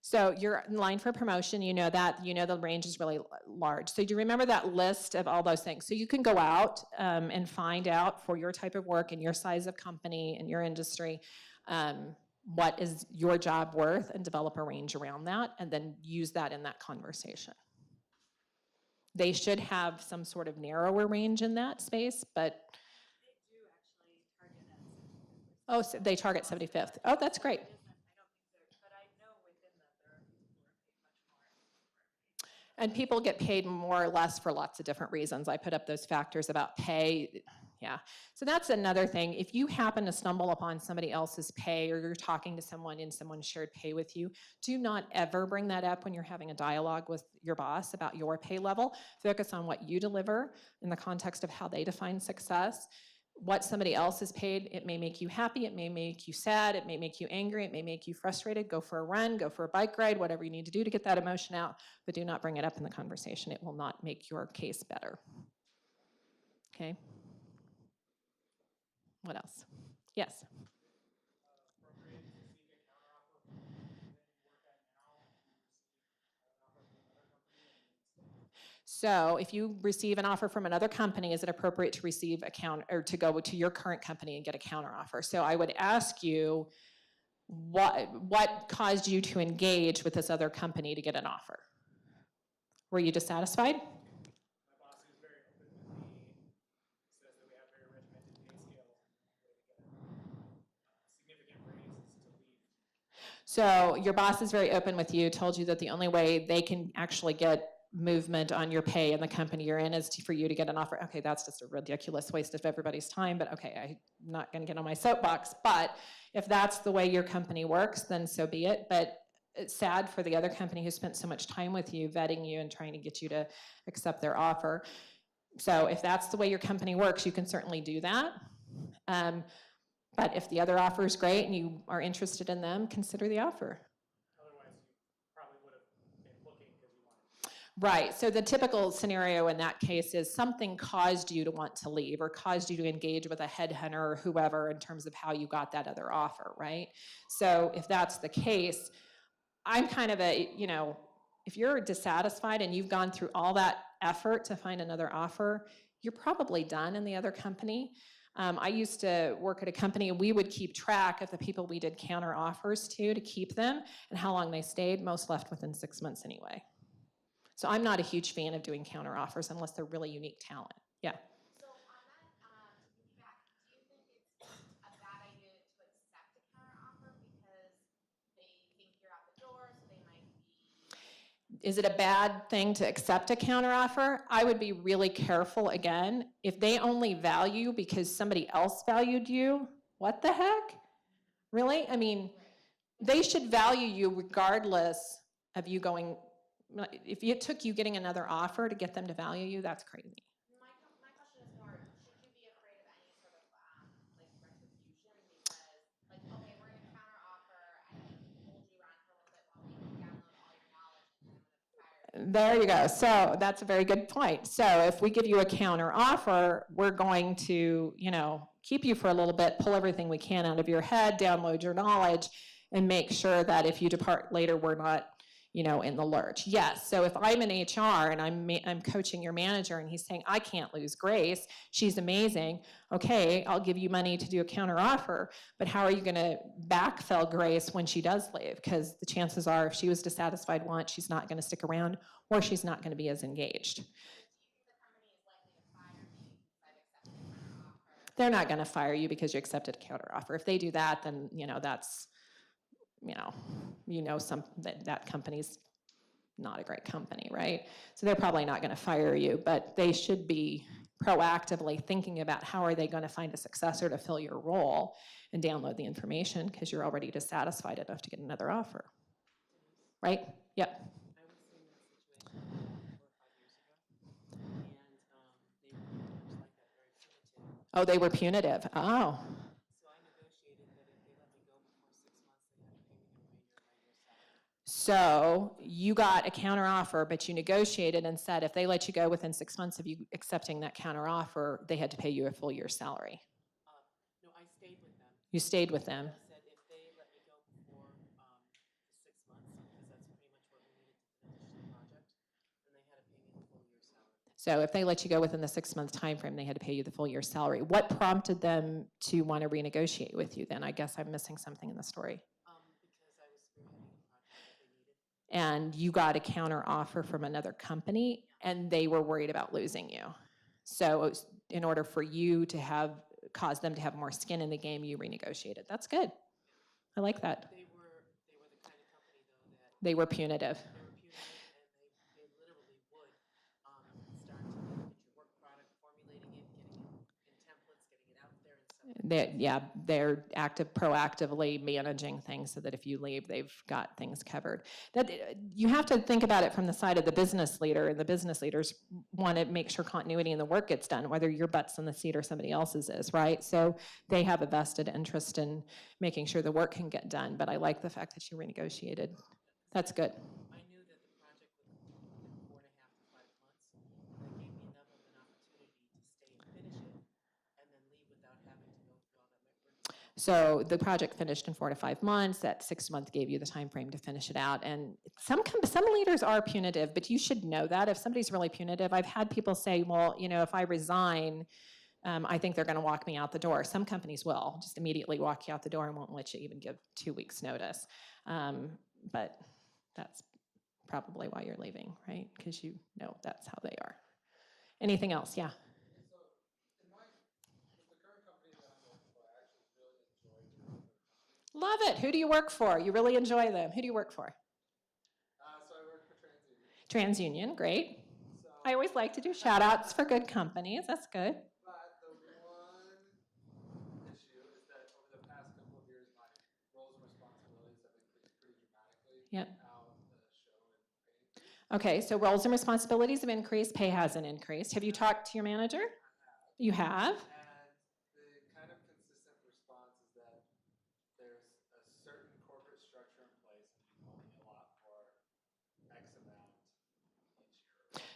So you're in line for promotion, you know that, the range is really large. So do you remember that list of all those things? So you can go out and find out for your type of work and your size of company and your industry, what is your job worth, and develop a range around that, and then use that in that conversation. They should have some sort of narrower range in that space, but. They do actually target at 75%. Oh, so they target 75th. Oh, that's great. I don't think they're, but I know within that there are people who are paid much more. And people get paid more or less for lots of different reasons. I put up those factors about pay. Yeah. So that's another thing. If you happen to stumble upon somebody else's pay, or you're talking to someone and someone shared pay with you, do not ever bring that up when you're having a dialogue with your boss about your pay level. Focus on what you deliver in the context of how they define success. What somebody else is paid, it may make you happy, it may make you sad, it may make you angry, it may make you frustrated. Go for a run, go for a bike ride, whatever you need to do to get that emotion out, but do not bring it up in the conversation. It will not make your case better. Okay? What else? Yes? Appropriate to seek a counteroffer from the company that you work at now, if you receive an offer from another company and stay. So if you receive an offer from another company, is it appropriate to receive to go to your current company and get a counteroffer? So I would ask you, what caused you to engage with this other company to get an offer? Were you dissatisfied? My boss is very open with me, says that we have very regimented pay scales, and the way to get significant raises to leave. So your boss is very open with you, told you that the only way they can actually get movement on your pay in the company you're in is for you to get an offer. Okay, that's just a ridiculous waste of everybody's time, but okay, I'm not gonna get on my soapbox. But if that's the way your company works, then so be it. But it's sad for the other company who spent so much time with you, vetting you and trying to get you to accept their offer. So if that's the way your company works, you can certainly do that. But if the other offer is great and you are interested in them, consider the offer. Otherwise, you probably would have been looking because you wanted. Right, so the typical scenario in that case is something caused you to want to leave or caused you to engage with a headhunter or whoever in terms of how you got that other offer, right? So if that's the case, I'm kind of a, if you're dissatisfied and you've gone through all that effort to find another offer, you're probably done in the other company. I used to work at a company and we would keep track of the people we did counter offers to keep them and how long they stayed. Most left within 6 months anyway. So I'm not a huge fan of doing counter offers unless they're really unique talent. Yeah. So on that, to piggyback, do you think it's a bad idea to accept a counteroffer because they think you're out the door, so they might be? Is it a bad thing to accept a counteroffer? I would be really careful again. If they only value because somebody else valued you, what the heck? Really? I mean, they should value you regardless of you going, if it took you getting another offer to get them to value you, that's crazy. My question is more, should you be afraid of any sort of like retribution because like, okay, we're gonna counteroffer, I hold you around for a little bit while we download all your knowledge and then I'm gonna fire you. There you go. So that's a very good point. So if we give you a counter offer, we're going to, keep you for a little bit, pull everything we can out of your head, download your knowledge, and make sure that if you depart later, we're not, in the lurch. Yes. So if I'm in HR and I'm coaching your manager and he's saying, I can't lose Grace, she's amazing. Okay, I'll give you money to do a counter offer, but how are you going to backfill Grace when she does leave? Because the chances are if she was dissatisfied once, she's not going to stick around or she's not going to be as engaged. Do you think the company is likely to fire me because I've accepted a counteroffer? They're not going to fire you because you accepted a counter offer. If they do that, then, that's, that company's not a great company, right? So they're probably not going to fire you, but they should be proactively thinking about how are they going to find a successor to fill your role and download the information because you're already dissatisfied enough to get another offer, right? Yep. I was in that situation 4 or 5 years ago, and they were just like that, very punitive. Oh, they were punitive. Oh. So I negotiated that if they let me go before 6 months, they had to pay me the remainder of my year's salary. So you got a counter offer, but you negotiated and said if they let you go within 6 months of you accepting that counter offer, they had to pay you a full year's salary. No, I stayed with them. You stayed with them. I said if they let me go before the 6 months, because that's pretty much what we needed to finish the project, then they had to pay me the full year's salary. So if they let you go within the 6 month time frame, they had to pay you the full year's salary. What prompted them to want to renegotiate with you then? I guess I'm missing something in the story. Because I was spearheading a project that they needed. And you got a counter offer from another company and they were worried about losing you. So in order for you to cause them to have more skin in the game, you renegotiated. That's good. I like that. They were the kind of company though that They were punitive. they were punitive, and they literally would start to look at your work product, formulating it, getting it in templates, getting it out there and stuff. They're proactively managing things so that if you leave, they've got things covered. That you have to think about it from the side of the business leader, and the business leaders want to make sure continuity in the work gets done, whether your butt's in the seat or somebody else's is, right? So they have a vested interest in making sure the work can get done, but I like the fact that you renegotiated. That's good. I knew that the project would complete within 4.5 to 5 months. That gave me enough of an opportunity to stay and finish it, and then leave without having to go through all that rigmarole. So the project finished in 4 to 5 months. That 6 month gave you the time frame to finish it out. And some leaders are punitive, but you should know that if somebody's really punitive. I've had people say, well, if I resign, I think they're going to walk me out the door. Some companies will just immediately walk you out the door and won't let you even give 2 weeks notice. But that's probably why you're leaving, right? Because that's how they are. Anything else? Yeah. Love it. Who do you work for? You really enjoy them. Who do you work for? So I work for TransUnion. TransUnion, great. So, I always like to do shout outs for good companies. That's good. But the one issue is that over the past couple of years, my roles and responsibilities have increased pretty dramatically. Yep. Without the show and pay. Okay, so roles and responsibilities have increased, pay hasn't increased. Have you talked to your manager? You have? And the kind of consistent response is that there's a certain corporate structure in place and you only allot for X amount each year.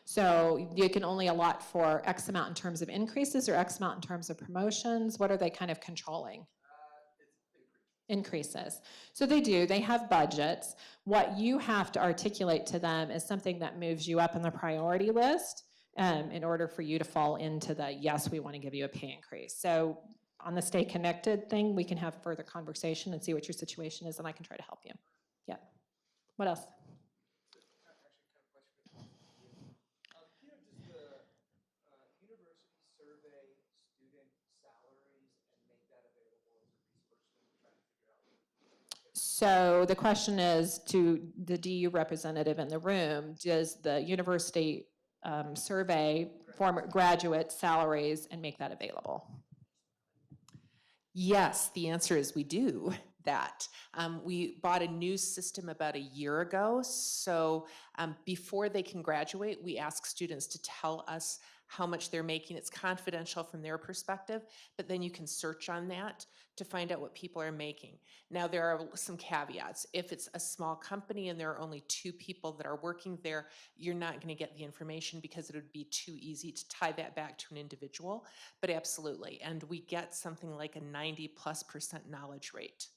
So you can only allot for X amount in terms of increases or X amount in terms of promotions? What are they kind of controlling? It's increased. Increases. So they do, they have budgets. What you have to articulate to them is something that moves you up in the priority list in order for you to fall into the, yes, we want to give you a pay increase. So on the stay connected thing, we can have further conversation and see what your situation is, and I can try to help you. Yeah. What else? Does the university survey student salaries and make that available as a resource when you're trying to figure out? So the question is to the DU representative in the room, does the university survey former graduate salaries and make that available? Yes, the answer is we do that. We bought a new system about a year ago. So before they can graduate, we ask students to tell us how much they're making. It's confidential from their perspective, but then you can search on that to find out what people are making. Now, there are some caveats. If it's a small company and there are only 2 people that are working there, you're not going to get the information because it would be too easy to tie that back to an individual, but absolutely. And we get something like a 90+% knowledge rate.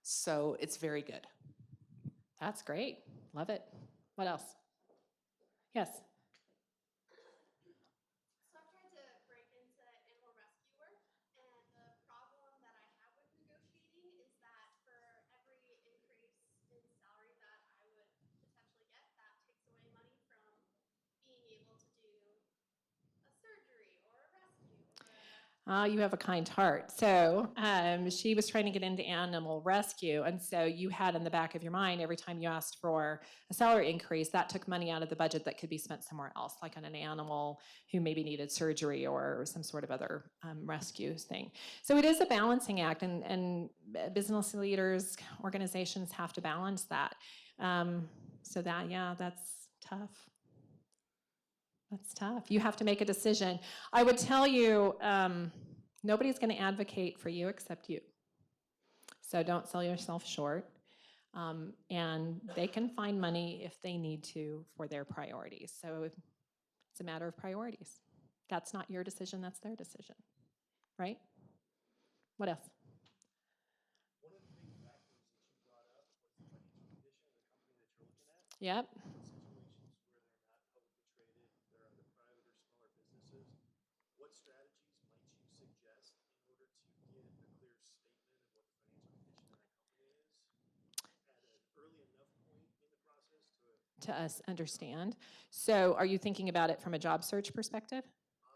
So it's very good. That's great. Love it. What else? Yes. So I've tried to break into animal rescue work, and the problem that I have with negotiating is that for every increase in salary that I would potentially get, that takes away money from being able to do a surgery or a rescue or a You have a kind heart. So she was trying to get into animal rescue. And so you had in the back of your mind, every time you asked for a salary increase, that took money out of the budget that could be spent somewhere else, like on an animal who maybe needed surgery or some sort of other rescue thing. So it is a balancing act, and business leaders, organizations have to balance that. So that, yeah, that's tough. That's tough. You have to make a decision. I would tell you, nobody's going to advocate for you except you. So don't sell yourself short. And they can find money if they need to for their priorities. So it's a matter of priorities. That's not your decision, that's their decision, right? What else? One of the big factors that you brought up was the financial condition of the company that you're looking at. Yep. Situations where they're not publicly traded, they're either private or smaller businesses. What strategies might you suggest in order to get a clear statement of what the financial condition of that company is at an early enough point in the process To us understand. So are you thinking about it from a job search perspective?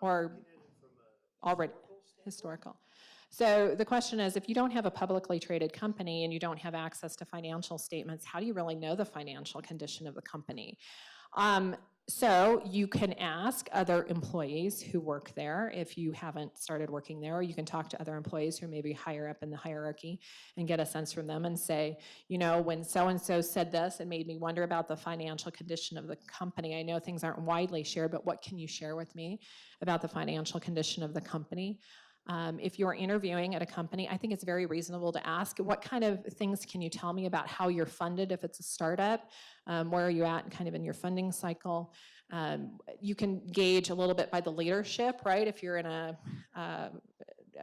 Or looking at it from a already historical? So the question is, if you don't have a publicly traded company and you don't have access to financial statements, how do you really know the financial condition of the company? So you can ask other employees who work there if you haven't started working there, or you can talk to other employees who may be higher up in the hierarchy and get a sense from them and say, you know, when so-and-so said this, it made me wonder about the financial condition of the company. I know things aren't widely shared, but what can you share with me about the financial condition of the company? If you're interviewing at a company, I think it's very reasonable to ask, what kind of things can you tell me about how you're funded if it's a startup? Where are you at kind of in your funding cycle? You can gauge a little bit by the leadership, right? If you're in a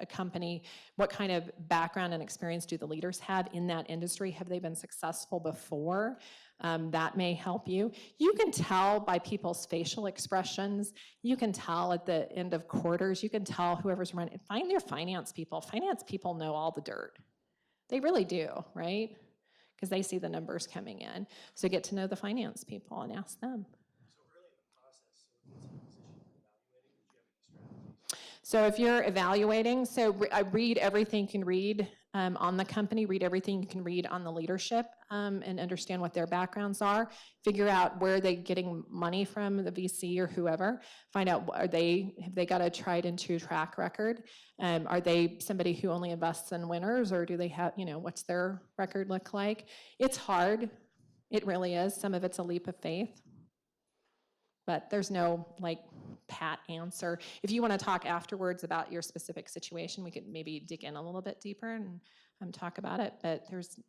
company, what kind of background and experience do the leaders have in that industry? Have they been successful before? That may help you. You can tell by people's facial expressions. You can tell at the end of quarters. You can tell whoever's running. Find their finance people. Finance people know all the dirt. They really do, right? Because they see the numbers coming in. So get to know the finance people and ask them. So early in the process, so if it's a position you're evaluating, would you have any strategies? So if you're evaluating, I read everything you can read on the company, read everything you can read on the leadership, and understand what their backgrounds are. Figure out where they're getting money from, the VC or whoever. Find out, have they got a tried and true track record? Are they somebody who only invests in winners, or do they have, what's their record look like? It's hard. It really is. Some of it's a leap of faith. But there's no pat answer. If you want to talk afterwards about your specific situation, we could maybe dig in a little bit deeper and talk about it. But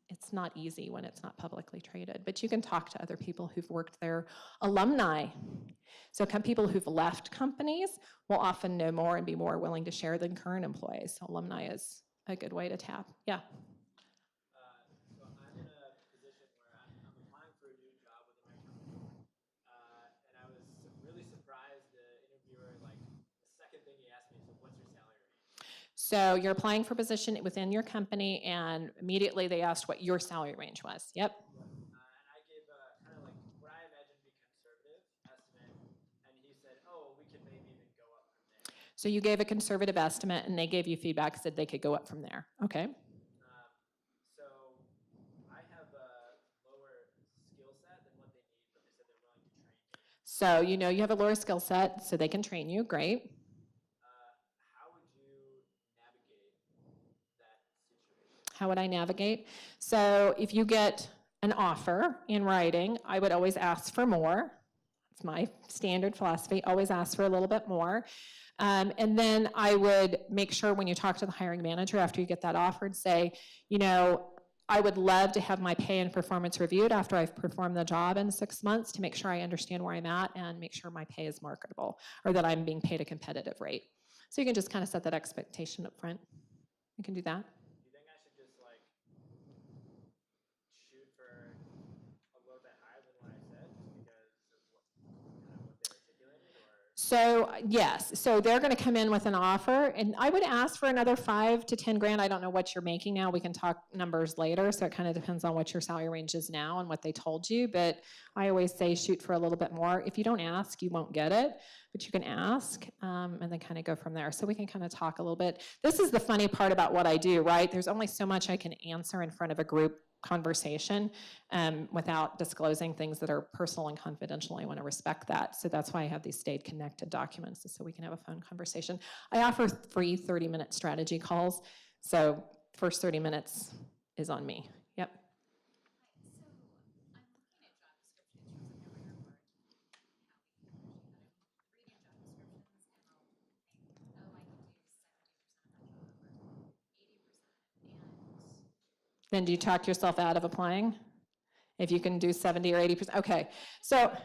it's not easy when it's not publicly traded. But you can talk to other people who've worked there, alumni. So people who've left companies will often know more and be more willing to share than current employees. So alumni is a good way to tap. Yeah. So I'm in a position where I'm applying for a new job within my company, and I was really surprised. The interviewer, the second thing he asked me is, "What's your salary range?" So you're applying for a position within your company, and immediately they asked what your salary range was. Yep. And I gave kind of what I imagine to be conservative estimate, and he said, "Oh, we can maybe even go up from there." So you gave a conservative estimate, and they gave you feedback, said they could go up from there. Okay. So I have a lower skill set than what they need, but they said they're willing to train me. So you have a lower skill set, so they can train you. Great. How would you navigate that situation? How would I navigate? So if you get an offer in writing, I would always ask for more. It's my standard philosophy, always ask for a little bit more. And then I would make sure when you talk to the hiring manager after you get that offer and say, I would love to have my pay and performance reviewed after I've performed the job in 6 months to make sure I understand where I'm at and make sure my pay is marketable or that I'm being paid a competitive rate. So you can just kind of set that expectation up front. You can do that. Do you think I should just shoot for a little bit higher than what I said just because of what they articulated? So yes, so they're going to come in with an offer, and I would ask for another 5 to 10 grand. I don't know what you're making now. We can talk numbers later, so it kind of depends on what your salary range is now and what they told you, but I always say shoot for a little bit more. If you don't ask, you won't get it, but you can ask and then kind of go from there. So we can kind of talk a little bit. This is the funny part about what I do, right? There's only so much I can answer in front of a group conversation without disclosing things that are personal and confidential. I want to respect that. So that's why I have these stayed connected documents, so we can have a phone conversation. I offer free 30-minute strategy calls. So first 30 minutes is on me. Yep. So I'm looking at job descriptions. I've never heard of how we can negotiate, but I'm reading job descriptions and I'll think, oh, I can do 70% of that job or 80%. And Then do you talk yourself out of applying? If you can do 70 or 80%, okay. So,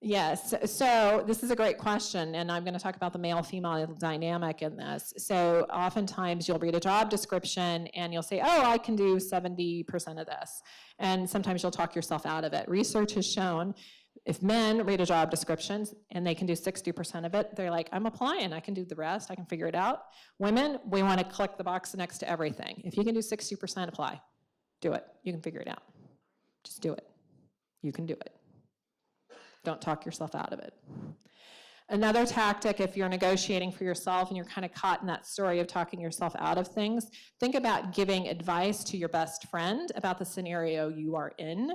yes, so this is a great question, and I'm going to talk about the male-female dynamic in this. So oftentimes you'll read a job description and you'll say, oh, I can do 70% of this. And sometimes you'll talk yourself out of it. Research has shown if men read a job description and they can do 60% of it, they're like, I'm applying, I can do the rest, I can figure it out. Women, we want to click the box next to everything. If you can do 60%, apply. Do it. You can figure it out. Just do it. You can do it. Don't talk yourself out of it. Another tactic, if you're negotiating for yourself and you're kind of caught in that story of talking yourself out of things, think about giving advice to your best friend about the scenario you are in.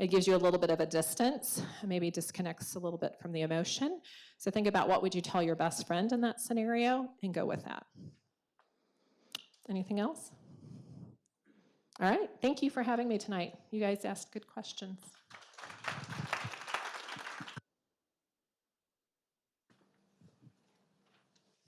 It gives you a little bit of a distance, maybe disconnects a little bit from the emotion. So think about what would you tell your best friend in that scenario and go with that. Anything else? All right, thank you for having me tonight. You guys asked good questions.